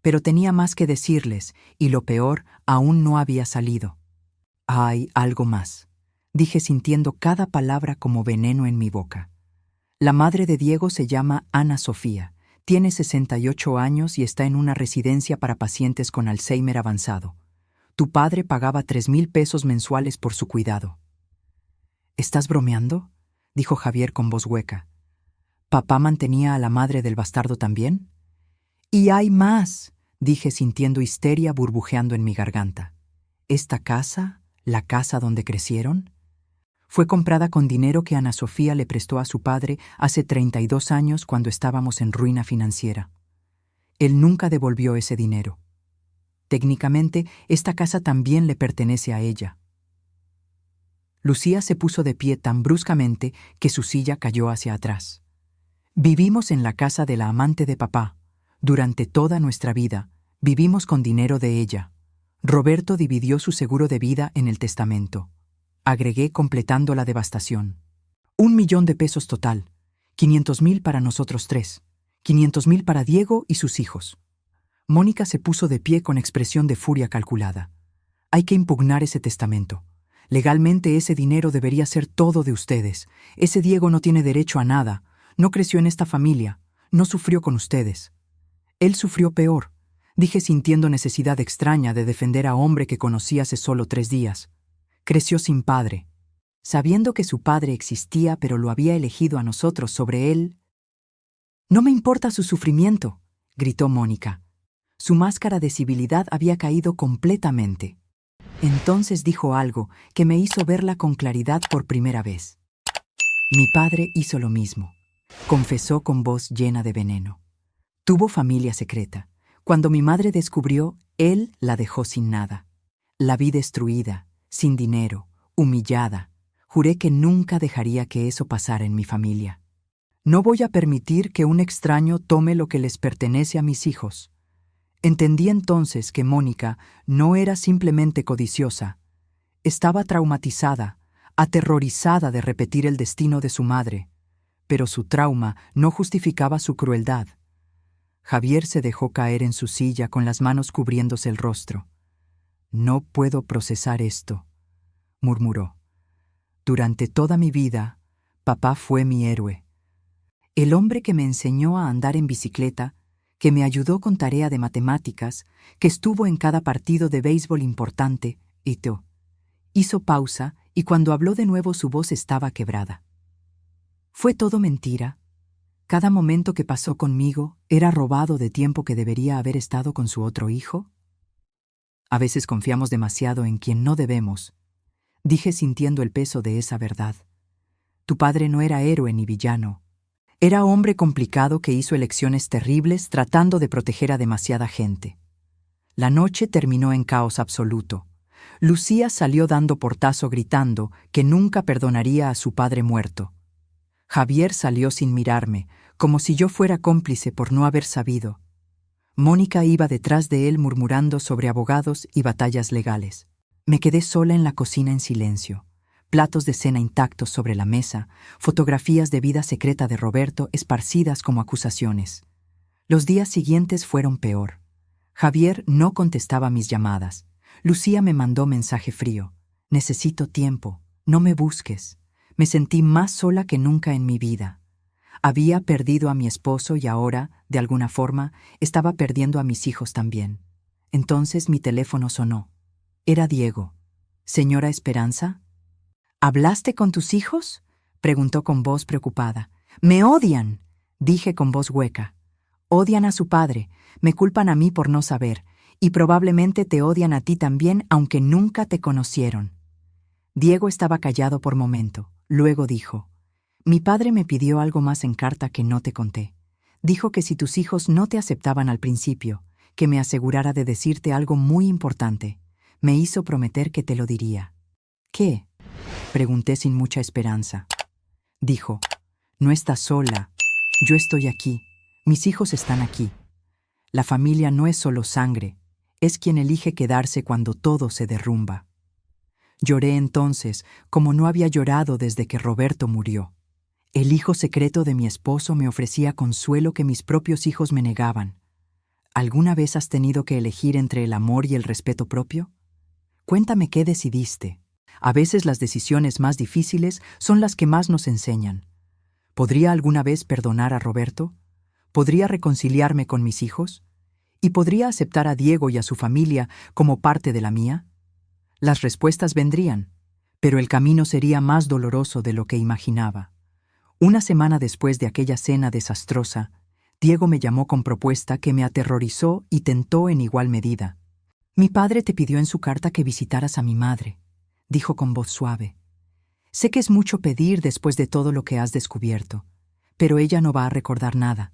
Pero tenía más que decirles, y lo peor aún no había salido. Hay algo más, dije sintiendo cada palabra como veneno en mi boca. La madre de Diego se llama Ana Sofía, tiene 68 años y está en una residencia para pacientes con Alzheimer avanzado. Tu padre pagaba 3,000 pesos mensuales por su cuidado. ¿Estás bromeando?, dijo Javier con voz hueca. ¿Papá mantenía a la madre del bastardo también? Y hay más, dije sintiendo histeria burbujeando en mi garganta. ¿Esta casa, la casa donde crecieron? Fue comprada con dinero que Ana Sofía le prestó a su padre hace 32 años cuando estábamos en ruina financiera. Él nunca devolvió ese dinero. Técnicamente, esta casa también le pertenece a ella. Lucía se puso de pie tan bruscamente que su silla cayó hacia atrás. Vivimos en la casa de la amante de papá. Durante toda nuestra vida, vivimos con dinero de ella. Roberto dividió su seguro de vida en el testamento. Agregué completando la devastación. 1,000,000 de pesos total. 500,000 para nosotros tres. 500,000 para Diego y sus hijos. Mónica se puso de pie con expresión de furia calculada. Hay que impugnar ese testamento. Legalmente ese dinero debería ser todo de ustedes. Ese Diego no tiene derecho a nada. No creció en esta familia. No sufrió con ustedes. Él sufrió peor, dije sintiendo necesidad extraña de defender a hombre que conocí hace solo 3 días. Creció sin padre, sabiendo que su padre existía pero lo había elegido a nosotros sobre él. No me importa su sufrimiento, gritó Mónica. Su máscara de civilidad había caído completamente. Entonces dijo algo que me hizo verla con claridad por primera vez. Mi padre hizo lo mismo, confesó con voz llena de veneno. Tuvo familia secreta. Cuando mi madre descubrió, él la dejó sin nada. La vi destruida, sin dinero, humillada. Juré que nunca dejaría que eso pasara en mi familia. No voy a permitir que un extraño tome lo que les pertenece a mis hijos. Entendí entonces que Mónica no era simplemente codiciosa. Estaba traumatizada, aterrorizada de repetir el destino de su madre. Pero su trauma no justificaba su crueldad. Javier se dejó caer en su silla con las manos cubriéndose el rostro. No puedo procesar esto, murmuró. Durante toda mi vida, papá fue mi héroe. El hombre que me enseñó a andar en bicicleta, que me ayudó con tarea de matemáticas, que estuvo en cada partido de béisbol importante, hizo pausa y cuando habló de nuevo su voz estaba quebrada. ¿Fue todo mentira? ¿Cada momento que pasó conmigo era robado de tiempo que debería haber estado con su otro hijo? A veces confiamos demasiado en quien no debemos, dije sintiendo el peso de esa verdad. Tu padre no era héroe ni villano. Era hombre complicado que hizo elecciones terribles tratando de proteger a demasiada gente. La noche terminó en caos absoluto. Lucía salió dando portazo gritando que nunca perdonaría a su padre muerto. Javier salió sin mirarme, como si yo fuera cómplice por no haber sabido. Mónica iba detrás de él murmurando sobre abogados y batallas legales. Me quedé sola en la cocina en silencio. Platos de cena intactos sobre la mesa, fotografías de vida secreta de Roberto esparcidas como acusaciones. Los días siguientes fueron peor. Javier no contestaba mis llamadas. Lucía me mandó mensaje frío. Necesito tiempo, no me busques. Me sentí más sola que nunca en mi vida. Había perdido a mi esposo y ahora, de alguna forma, estaba perdiendo a mis hijos también. Entonces mi teléfono sonó. Era Diego. ¿Señora Esperanza? ¿Hablaste con tus hijos?, preguntó con voz preocupada. «¡Me odian!», dije con voz hueca. «Odian a su padre, me culpan a mí por no saber, y probablemente te odian a ti también, aunque nunca te conocieron». Diego estaba callado por momento. Luego dijo: «Mi padre me pidió algo más en carta que no te conté. Dijo que si tus hijos no te aceptaban al principio, que me asegurara de decirte algo muy importante. Me hizo prometer que te lo diría». «¿Qué?», pregunté sin mucha esperanza. Dijo: «No estás sola. Yo estoy aquí. Mis hijos están aquí. La familia no es solo sangre, es quien elige quedarse cuando todo se derrumba». Lloré entonces, como no había llorado desde que Roberto murió. El hijo secreto de mi esposo me ofrecía consuelo que mis propios hijos me negaban. ¿Alguna vez has tenido que elegir entre el amor y el respeto propio? Cuéntame qué decidiste. A veces las decisiones más difíciles son las que más nos enseñan. ¿Podría alguna vez perdonar a Roberto? ¿Podría reconciliarme con mis hijos? ¿Y podría aceptar a Diego y a su familia como parte de la mía? Las respuestas vendrían, pero el camino sería más doloroso de lo que imaginaba. Una semana después de aquella cena desastrosa, Diego me llamó con propuesta que me aterrorizó y tentó en igual medida. «Mi padre te pidió en su carta que visitaras a mi madre», dijo con voz suave. «Sé que es mucho pedir después de todo lo que has descubierto, pero ella no va a recordar nada.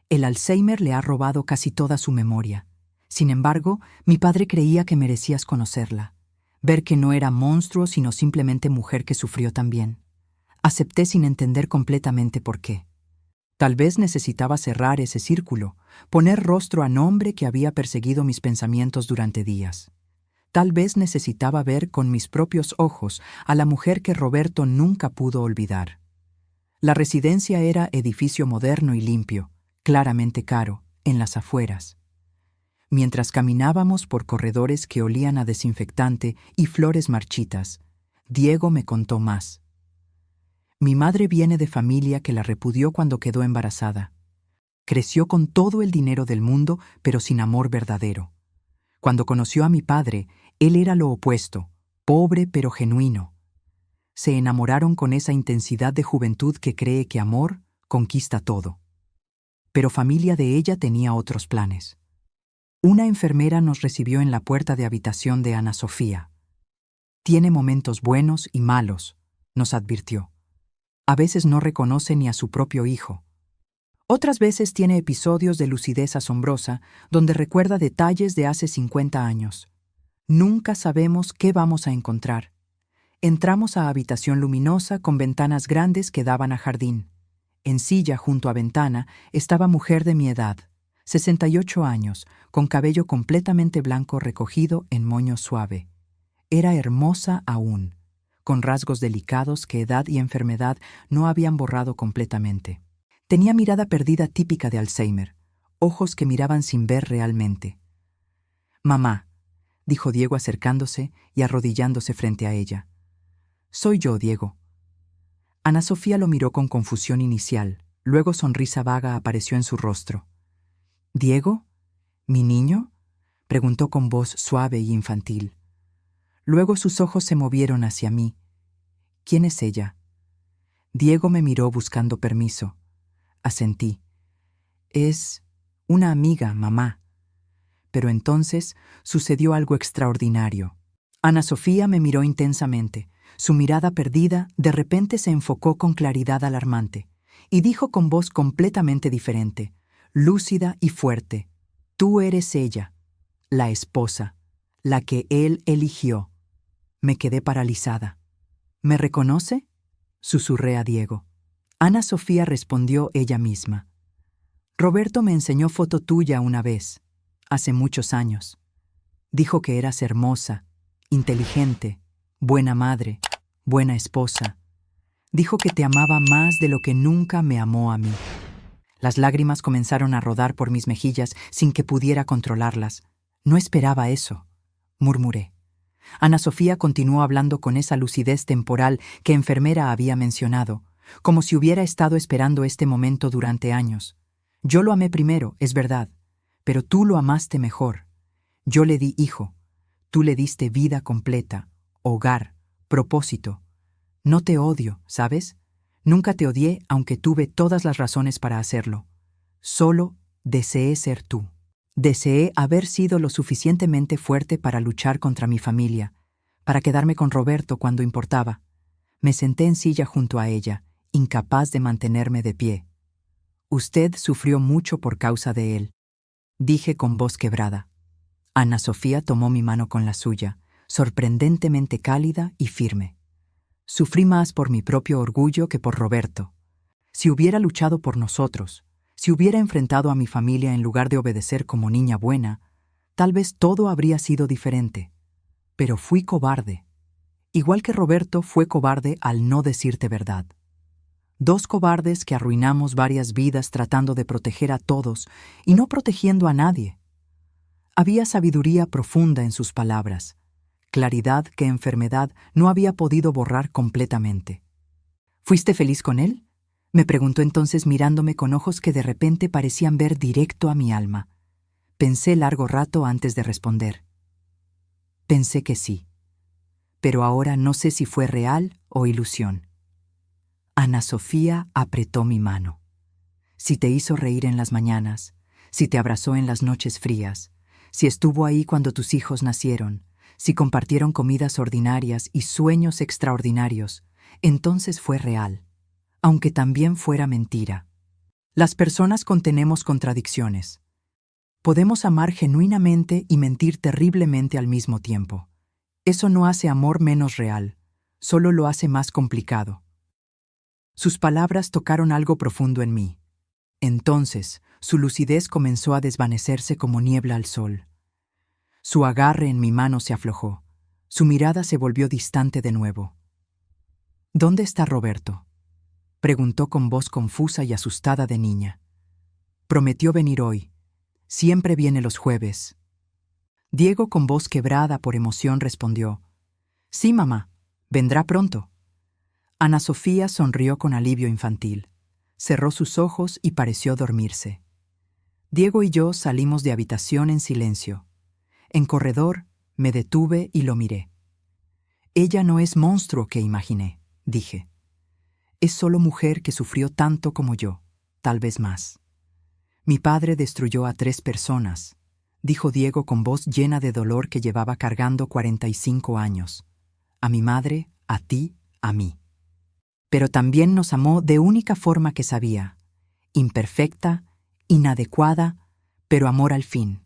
El Alzheimer le ha robado casi toda su memoria. Sin embargo, mi padre creía que merecías conocerla, ver que no era monstruo sino simplemente mujer que sufrió también». Acepté sin entender completamente por qué. Tal vez necesitaba cerrar ese círculo, poner rostro a nombre que había perseguido mis pensamientos durante días. Tal vez necesitaba ver con mis propios ojos a la mujer que Roberto nunca pudo olvidar. La residencia era edificio moderno y limpio, claramente caro, en las afueras. Mientras caminábamos por corredores que olían a desinfectante y flores marchitas, Diego me contó más. Mi madre viene de familia que la repudió cuando quedó embarazada. Creció con todo el dinero del mundo, pero sin amor verdadero. Cuando conoció a mi padre, él era lo opuesto, pobre pero genuino. Se enamoraron con esa intensidad de juventud que cree que amor conquista todo. Pero familia de ella tenía otros planes. Una enfermera nos recibió en la puerta de habitación de Ana Sofía. «Tiene momentos buenos y malos», nos advirtió. A veces no reconoce ni a su propio hijo. Otras veces tiene episodios de lucidez asombrosa donde recuerda detalles de hace 50 años. Nunca sabemos qué vamos a encontrar. Entramos a habitación luminosa con ventanas grandes que daban a jardín. En silla junto a ventana estaba mujer de mi edad, 68 años, con cabello completamente blanco recogido en moño suave. Era hermosa aún, con rasgos delicados que edad y enfermedad no habían borrado completamente. Tenía mirada perdida típica de Alzheimer, ojos que miraban sin ver realmente. «Mamá», dijo Diego acercándose y arrodillándose frente a ella. «Soy yo, Diego». Ana Sofía lo miró con confusión inicial, luego sonrisa vaga apareció en su rostro. «¿Diego? ¿Mi niño?», preguntó con voz suave y infantil. Luego sus ojos se movieron hacia mí. «¿Quién es ella?». Diego me miró buscando permiso. Asentí. «Es una amiga, mamá». Pero entonces sucedió algo extraordinario. Ana Sofía me miró intensamente. Su mirada perdida de repente se enfocó con claridad alarmante y dijo con voz completamente diferente, lúcida y fuerte: «Tú eres ella, la esposa, la que él eligió». Me quedé paralizada. «¿Me reconoce?», susurré a Diego. Ana Sofía respondió ella misma. «Roberto me enseñó foto tuya una vez, hace muchos años. Dijo que eras hermosa, inteligente, buena madre, buena esposa. Dijo que te amaba más de lo que nunca me amó a mí». Las lágrimas comenzaron a rodar por mis mejillas sin que pudiera controlarlas. «No esperaba eso», murmuré. Ana Sofía continuó hablando con esa lucidez temporal que enfermera había mencionado, como si hubiera estado esperando este momento durante años. Yo lo amé primero, es verdad, pero tú lo amaste mejor. Yo le di hijo, tú le diste vida completa, hogar, propósito. No te odio, ¿sabes? Nunca te odié, aunque tuve todas las razones para hacerlo. Solo deseé ser tú. Deseé haber sido lo suficientemente fuerte para luchar contra mi familia, para quedarme con Roberto cuando importaba. Me senté en silla junto a ella, incapaz de mantenerme de pie. Usted sufrió mucho por causa de él, dije con voz quebrada. Ana Sofía tomó mi mano con la suya, sorprendentemente cálida y firme. Sufrí más por mi propio orgullo que por Roberto. Si hubiera luchado por nosotros, si hubiera enfrentado a mi familia en lugar de obedecer como niña buena, tal vez todo habría sido diferente. Pero fui cobarde. Igual que Roberto fue cobarde al no decirte verdad. Dos cobardes que arruinamos varias vidas tratando de proteger a todos y no protegiendo a nadie. Había sabiduría profunda en sus palabras, claridad que enfermedad no había podido borrar completamente. ¿Fuiste feliz con él?, me preguntó entonces mirándome con ojos que de repente parecían ver directo a mi alma. Pensé largo rato antes de responder. Pensé que sí, pero ahora no sé si fue real o ilusión. Ana Sofía apretó mi mano. Si te hizo reír en las mañanas, si te abrazó en las noches frías, si estuvo ahí cuando tus hijos nacieron, si compartieron comidas ordinarias y sueños extraordinarios, entonces fue real, aunque también fuera mentira. Las personas contenemos contradicciones. Podemos amar genuinamente y mentir terriblemente al mismo tiempo. Eso no hace amor menos real, solo lo hace más complicado. Sus palabras tocaron algo profundo en mí. Entonces, su lucidez comenzó a desvanecerse como niebla al sol. Su agarre en mi mano se aflojó. Su mirada se volvió distante de nuevo. ¿Dónde está Roberto?, preguntó con voz confusa y asustada de niña. Prometió venir hoy. Siempre viene los jueves. Diego, con voz quebrada por emoción, respondió: Sí, mamá, vendrá pronto. Ana Sofía sonrió con alivio infantil. Cerró sus ojos y pareció dormirse. Diego y yo salimos de habitación en silencio. En corredor, me detuve y lo miré. Ella no es monstruo que imaginé, dije. Es solo mujer que sufrió tanto como yo, tal vez más. Mi padre destruyó a 3 personas, dijo Diego con voz llena de dolor que llevaba cargando 45 años. A mi madre, a ti, a mí. Pero también nos amó de única forma que sabía, imperfecta, inadecuada, pero amor al fin.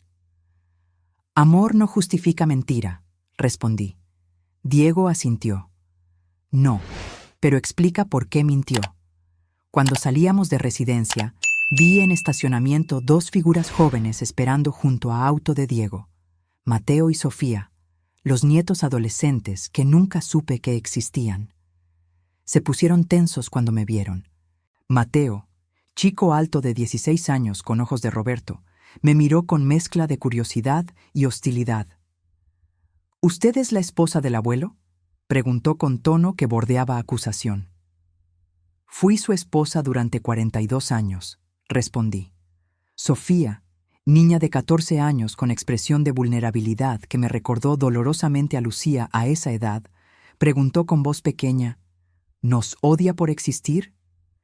Amor no justifica mentira, respondí. Diego asintió. No, pero explica por qué mintió. Cuando salíamos de residencia, vi en estacionamiento 2 figuras jóvenes esperando junto a auto de Diego, Mateo y Sofía, los nietos adolescentes que nunca supe que existían. Se pusieron tensos cuando me vieron. Mateo, chico alto de 16 años con ojos de Roberto, me miró con mezcla de curiosidad y hostilidad. ¿Usted es la esposa del abuelo?, preguntó con tono que bordeaba acusación. Fui su esposa durante 42 años, respondí. Sofía, niña de 14 años con expresión de vulnerabilidad que me recordó dolorosamente a Lucía a esa edad, preguntó con voz pequeña: ¿Nos odia por existir?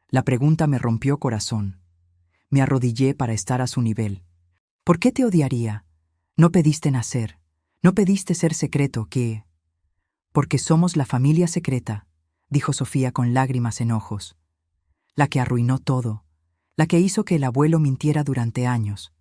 La pregunta me rompió corazón. Me arrodillé para estar a su nivel. ¿Por qué te odiaría? No pediste nacer, no pediste ser secreto, ¿qué? Porque somos la familia secreta, dijo Sofía con lágrimas en ojos. La que arruinó todo, la que hizo que el abuelo mintiera durante años.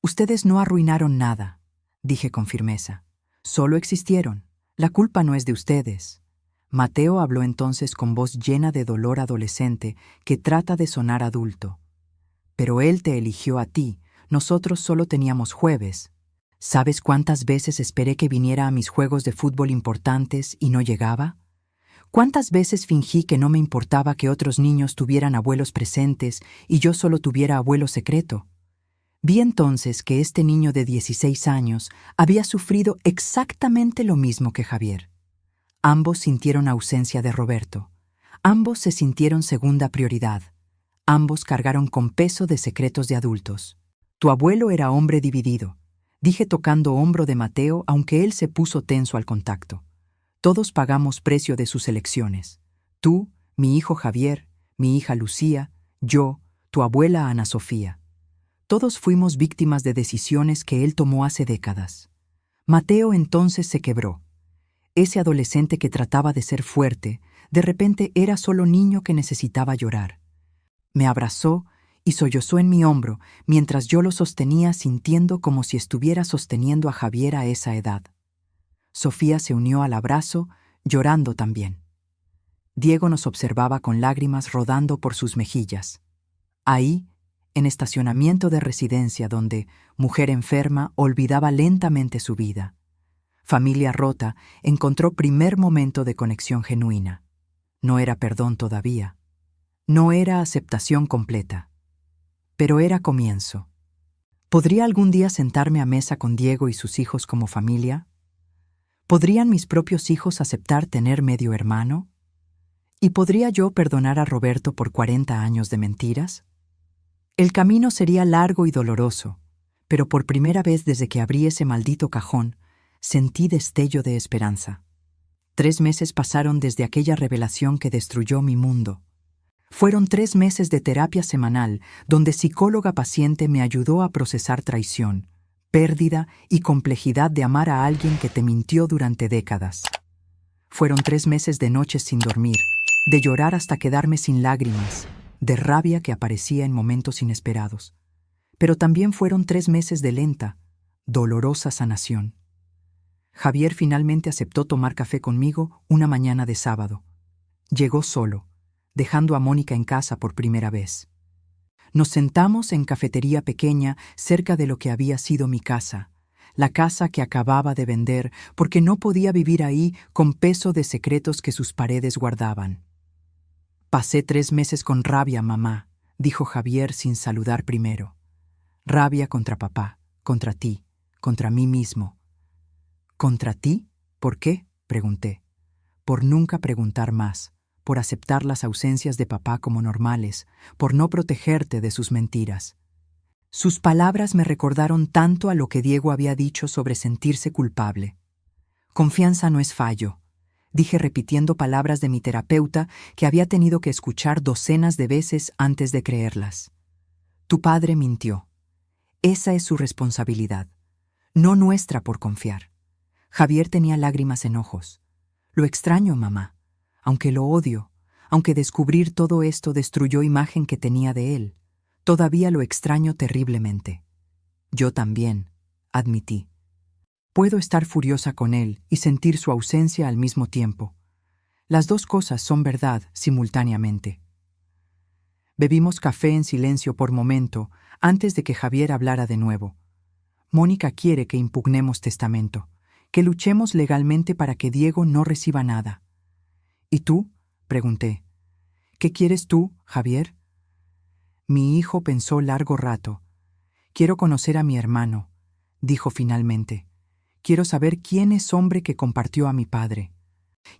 Ustedes no arruinaron nada, dije con firmeza. Solo existieron. La culpa no es de ustedes. Mateo habló entonces con voz llena de dolor adolescente que trata de sonar adulto. Pero él te eligió a ti, nosotros solo teníamos jueves. ¿Sabes cuántas veces esperé que viniera a mis juegos de fútbol importantes y no llegaba? ¿Cuántas veces fingí que no me importaba que otros niños tuvieran abuelos presentes y yo solo tuviera abuelo secreto? Vi entonces que este niño de 16 años había sufrido exactamente lo mismo que Javier. Ambos sintieron ausencia de Roberto. Ambos se sintieron segunda prioridad. Ambos cargaron con peso de secretos de adultos. Tu abuelo era hombre dividido, dije tocando hombro de Mateo, aunque él se puso tenso al contacto. Todos pagamos precio de sus elecciones. Tú, mi hijo Javier, mi hija Lucía, yo, tu abuela Ana Sofía. Todos fuimos víctimas de decisiones que él tomó hace décadas. Mateo entonces se quebró. Ese adolescente que trataba de ser fuerte, de repente era solo niño que necesitaba llorar. Me abrazó y sollozó en mi hombro mientras yo lo sostenía sintiendo como si estuviera sosteniendo a Javier a esa edad. Sofía se unió al abrazo, llorando también. Diego nos observaba con lágrimas rodando por sus mejillas. Ahí, en estacionamiento de residencia donde, mujer enferma, olvidaba lentamente su vida. Familia rota encontró primer momento de conexión genuina. No era perdón todavía. No era aceptación completa. Pero era comienzo. ¿Podría algún día sentarme a mesa con Diego y sus hijos como familia? ¿Podrían mis propios hijos aceptar tener medio hermano? ¿Y podría yo perdonar a Roberto por 40 años de mentiras? El camino sería largo y doloroso, pero por primera vez desde que abrí ese maldito cajón, sentí destello de esperanza. 3 meses pasaron desde aquella revelación que destruyó mi mundo. Fueron 3 meses de terapia semanal donde psicóloga-paciente me ayudó a procesar traición, pérdida y complejidad de amar a alguien que te mintió durante décadas. Fueron 3 meses de noches sin dormir, de llorar hasta quedarme sin lágrimas, de rabia que aparecía en momentos inesperados. Pero también fueron 3 meses de lenta, dolorosa sanación. Javier finalmente aceptó tomar café conmigo una mañana de sábado. Llegó solo, dejando a Mónica en casa por primera vez. Nos sentamos en cafetería pequeña cerca de lo que había sido mi casa, la casa que acababa de vender porque no podía vivir ahí con peso de secretos que sus paredes guardaban. Pasé 3 meses con rabia, mamá, dijo Javier sin saludar primero. Rabia contra papá, contra ti, contra mí mismo. ¿Contra ti? ¿Por qué?, pregunté. Por nunca preguntar más, por aceptar las ausencias de papá como normales, por no protegerte de sus mentiras. Sus palabras me recordaron tanto a lo que Diego había dicho sobre sentirse culpable. Confianza no es fallo, dije repitiendo palabras de mi terapeuta que había tenido que escuchar docenas de veces antes de creerlas. Tu padre mintió. Esa es su responsabilidad, no nuestra por confiar. Javier tenía lágrimas en ojos. Lo extraño, mamá, aunque lo odio, aunque descubrir todo esto destruyó imagen que tenía de él. Todavía lo extraño terriblemente. Yo también, admití. Puedo estar furiosa con él y sentir su ausencia al mismo tiempo. Las dos cosas son verdad simultáneamente. Bebimos café en silencio por momento antes de que Javier hablara de nuevo. Mónica quiere que impugnemos testamento, que luchemos legalmente para que Diego no reciba nada. ¿Y tú?, pregunté. ¿Qué quieres tú, Javier? Mi hijo pensó largo rato. Quiero conocer a mi hermano, dijo finalmente. Quiero saber quién es hombre que compartió a mi padre.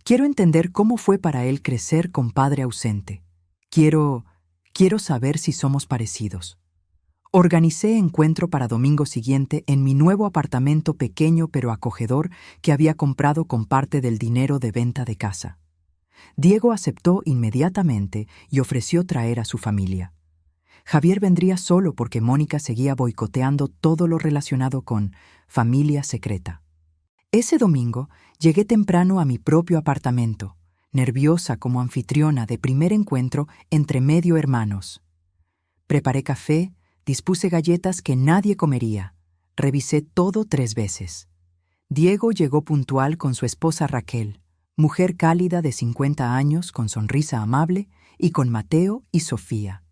Quiero entender cómo fue para él crecer con padre ausente. Quiero saber si somos parecidos. Organicé encuentro para domingo siguiente en mi nuevo apartamento pequeño pero acogedor que había comprado con parte del dinero de venta de casa. Diego aceptó inmediatamente y ofreció traer a su familia. Javier vendría solo porque Mónica seguía boicoteando todo lo relacionado con familia secreta. Ese domingo llegué temprano a mi propio apartamento, nerviosa como anfitriona de primer encuentro entre medio hermanos. Preparé café, dispuse galletas que nadie comería. Revisé todo 3 veces. Diego llegó puntual con su esposa Raquel, mujer cálida de 50 años con sonrisa amable, y con Mateo y Sofía.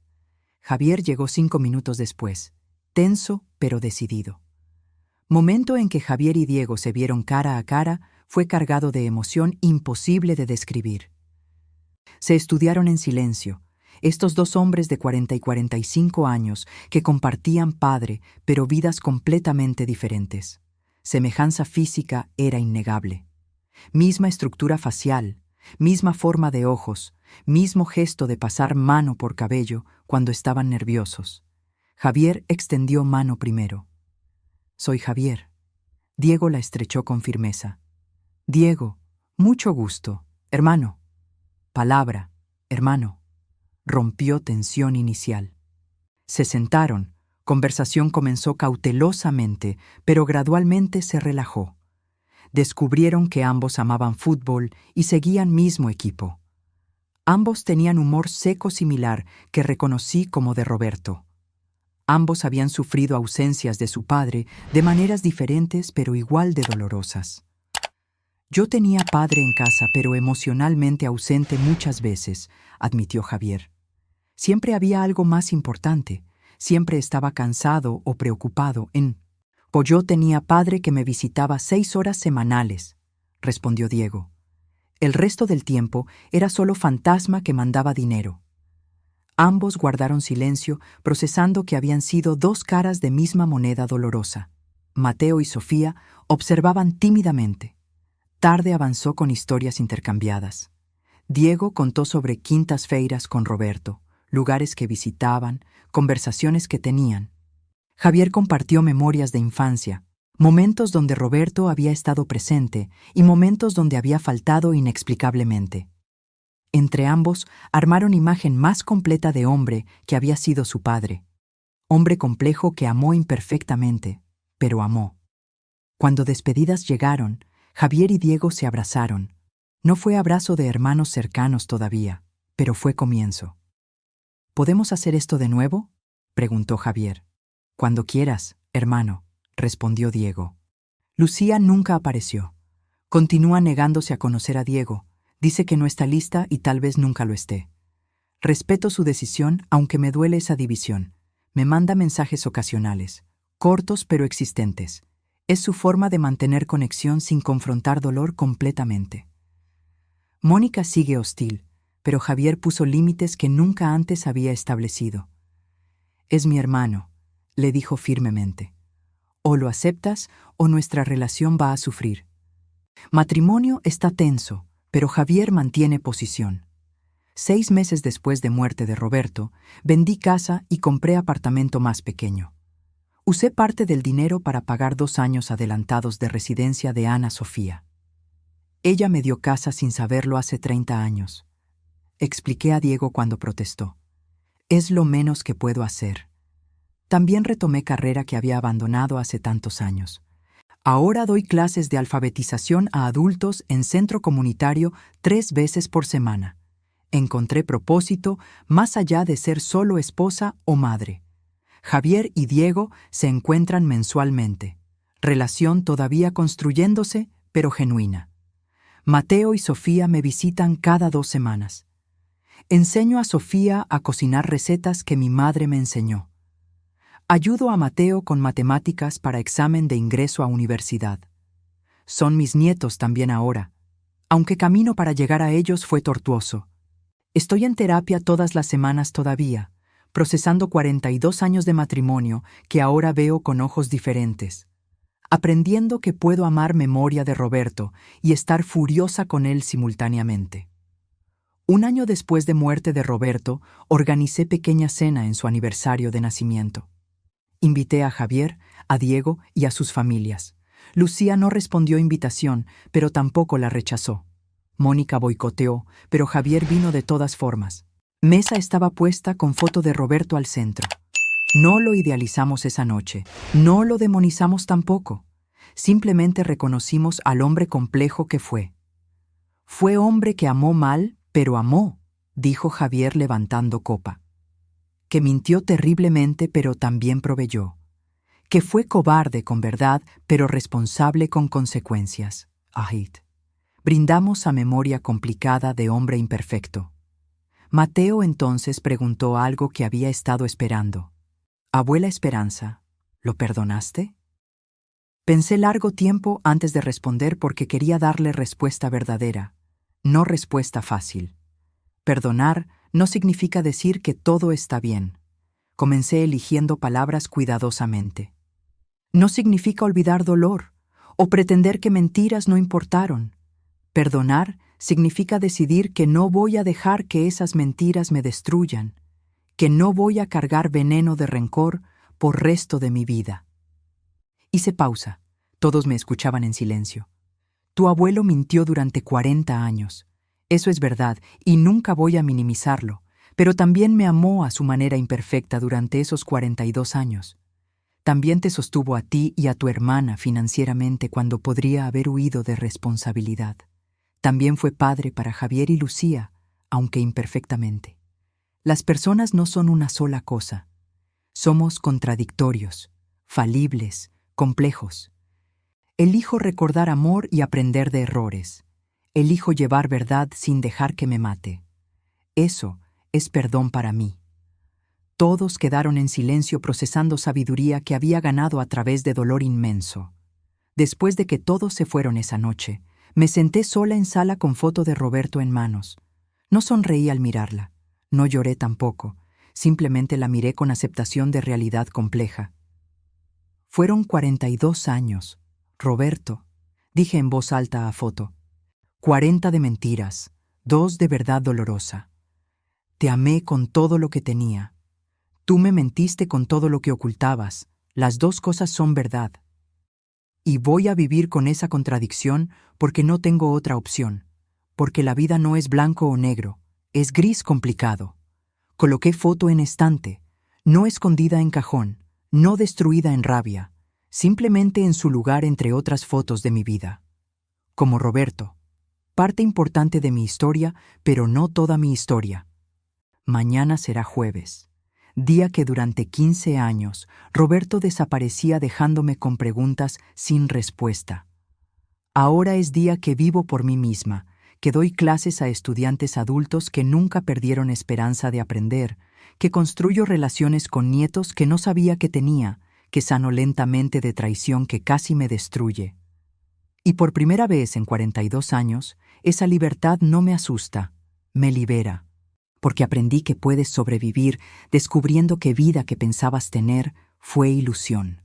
Javier llegó 5 minutos después, tenso pero decidido. Momento en que Javier y Diego se vieron cara a cara fue cargado de emoción imposible de describir. Se estudiaron en silencio, estos dos hombres de 40 y 45 años que compartían padre, pero vidas completamente diferentes. Semejanza física era innegable. Misma estructura facial, misma forma de ojos, Mismo gesto de pasar mano por cabello cuando estaban nerviosos. Javier extendió mano primero. «Soy Javier». Diego la estrechó con firmeza. «Diego, mucho gusto. Hermano». «Palabra, hermano». Rompió tensión inicial. Se sentaron. Conversación comenzó cautelosamente, pero gradualmente se relajó. Descubrieron que ambos amaban fútbol y seguían mismo equipo. Ambos tenían humor seco similar que reconocí como de Roberto. Ambos habían sufrido ausencias de su padre de maneras diferentes pero igual de dolorosas. «Yo tenía padre en casa, pero emocionalmente ausente muchas veces», admitió Javier. «Siempre había algo más importante. Siempre estaba cansado o preocupado «O yo tenía padre que me visitaba 6 horas semanales», respondió Diego. «El resto del tiempo era solo fantasma que mandaba dinero». Ambos guardaron silencio, procesando que habían sido dos caras de misma moneda dolorosa. Mateo y Sofía observaban tímidamente. Tarde avanzó con historias intercambiadas. Diego contó sobre quintas feiras con Roberto, lugares que visitaban, conversaciones que tenían. Javier compartió memorias de infancia, momentos donde Roberto había estado presente y momentos donde había faltado inexplicablemente. Entre ambos armaron imagen más completa de hombre que había sido su padre. Hombre complejo que amó imperfectamente, pero amó. Cuando despedidas llegaron, Javier y Diego se abrazaron. No fue abrazo de hermanos cercanos todavía, pero fue comienzo. «¿Podemos hacer esto de nuevo?», preguntó Javier. «Cuando quieras, hermano», respondió Diego. Lucía nunca apareció. Continúa negándose a conocer a Diego. Dice que no está lista y tal vez nunca lo esté. Respeto su decisión, aunque me duele esa división. Me manda mensajes ocasionales, cortos pero existentes. Es su forma de mantener conexión sin confrontar dolor completamente. Mónica sigue hostil, pero Javier puso límites que nunca antes había establecido. «Es mi hermano», le dijo firmemente. «O lo aceptas o nuestra relación va a sufrir». Matrimonio está tenso, pero Javier mantiene posición. 6 meses después de muerte de Roberto, vendí casa y compré apartamento más pequeño. Usé parte del dinero para pagar 2 años adelantados de residencia de Ana Sofía. Ella me dio casa sin saberlo hace 30 años. Expliqué a Diego cuando protestó. «Es lo menos que puedo hacer». También retomé carrera que había abandonado hace tantos años. Ahora doy clases de alfabetización a adultos en centro comunitario 3 veces por semana. Encontré propósito más allá de ser solo esposa o madre. Javier y Diego se encuentran mensualmente. Relación todavía construyéndose, pero genuina. Mateo y Sofía me visitan cada 2 semanas. Enseño a Sofía a cocinar recetas que mi madre me enseñó. Ayudo a Mateo con matemáticas para examen de ingreso a universidad. Son mis nietos también ahora, aunque camino para llegar a ellos fue tortuoso. Estoy en terapia todas las semanas todavía, procesando 42 años de matrimonio que ahora veo con ojos diferentes. Aprendiendo que puedo amar memoria de Roberto y estar furiosa con él simultáneamente. 1 año después de muerte de Roberto, organicé pequeña cena en su aniversario de nacimiento. Invité a Javier, a Diego y a sus familias. Lucía no respondió invitación, pero tampoco la rechazó. Mónica boicoteó, pero Javier vino de todas formas. Mesa estaba puesta con foto de Roberto al centro. No lo idealizamos esa noche, no lo demonizamos tampoco. Simplemente reconocimos al hombre complejo que fue. «Fue hombre que amó mal, pero amó», dijo Javier levantando copa. «Que mintió terriblemente, pero también proveyó. Que fue cobarde con verdad, pero responsable con consecuencias». Ahit. Brindamos a memoria complicada de hombre imperfecto. Mateo entonces preguntó algo que había estado esperando. «Abuela Esperanza, ¿lo perdonaste?». Pensé largo tiempo antes de responder porque quería darle respuesta verdadera, no respuesta fácil. Perdonar no significa decir que todo está bien. Comencé eligiendo palabras cuidadosamente. No significa olvidar dolor o pretender que mentiras no importaron. Perdonar significa decidir que no voy a dejar que esas mentiras me destruyan, que no voy a cargar veneno de rencor por resto de mi vida. Hice pausa. Todos me escuchaban en silencio. Tu abuelo mintió durante 40 años. Eso es verdad, y nunca voy a minimizarlo, pero también me amó a su manera imperfecta durante esos 42 años. También te sostuvo a ti y a tu hermana financieramente cuando podría haber huido de responsabilidad. También fue padre para Javier y Lucía, aunque imperfectamente. Las personas no son una sola cosa. Somos contradictorios, falibles, complejos. Elijo recordar amor y aprender de errores. Elijo llevar verdad sin dejar que me mate. Eso es perdón para mí. Todos quedaron en silencio procesando sabiduría que había ganado a través de dolor inmenso. Después de que todos se fueron esa noche, me senté sola en sala con foto de Roberto en manos. No sonreí al mirarla, no lloré tampoco, simplemente la miré con aceptación de realidad compleja. Fueron 42 años, Roberto, dije en voz alta a foto. 40 de mentiras, 2 de verdad dolorosa. Te amé con todo lo que tenía. Tú me mentiste con todo lo que ocultabas. Las dos cosas son verdad. Y voy a vivir con esa contradicción porque no tengo otra opción. Porque la vida no es blanco o negro, es gris complicado. Coloqué foto en estante, no escondida en cajón, no destruida en rabia, simplemente en su lugar entre otras fotos de mi vida. Como Roberto, parte importante de mi historia, pero no toda mi historia. Mañana será jueves, día que durante 15 años Roberto desaparecía dejándome con preguntas sin respuesta. Ahora es día que vivo por mí misma, que doy clases a estudiantes adultos que nunca perdieron esperanza de aprender, que construyo relaciones con nietos que no sabía que tenía, que sano lentamente de traición que casi me destruye. Y por primera vez en 42 años, esa libertad no me asusta, me libera, porque aprendí que puedes sobrevivir descubriendo que vida que pensabas tener fue ilusión.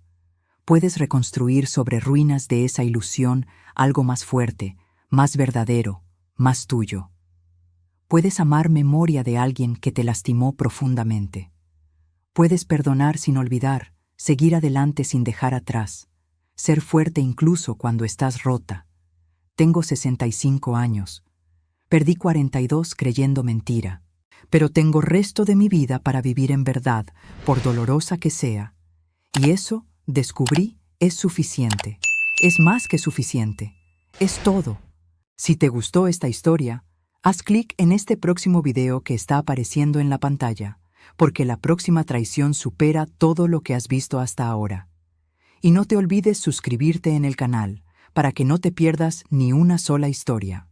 Puedes reconstruir sobre ruinas de esa ilusión algo más fuerte, más verdadero, más tuyo. Puedes amar memoria de alguien que te lastimó profundamente. Puedes perdonar sin olvidar, seguir adelante sin dejar atrás, ser fuerte incluso cuando estás rota. Tengo 65 años. Perdí 42 creyendo mentira, pero tengo resto de mi vida para vivir en verdad, por dolorosa que sea. Y eso, descubrí, es suficiente. Es más que suficiente. Es todo. Si te gustó esta historia, haz clic en este próximo video que está apareciendo en la pantalla, porque la próxima traición supera todo lo que has visto hasta ahora. Y no te olvides suscribirte en el canal, para que no te pierdas ni una sola historia.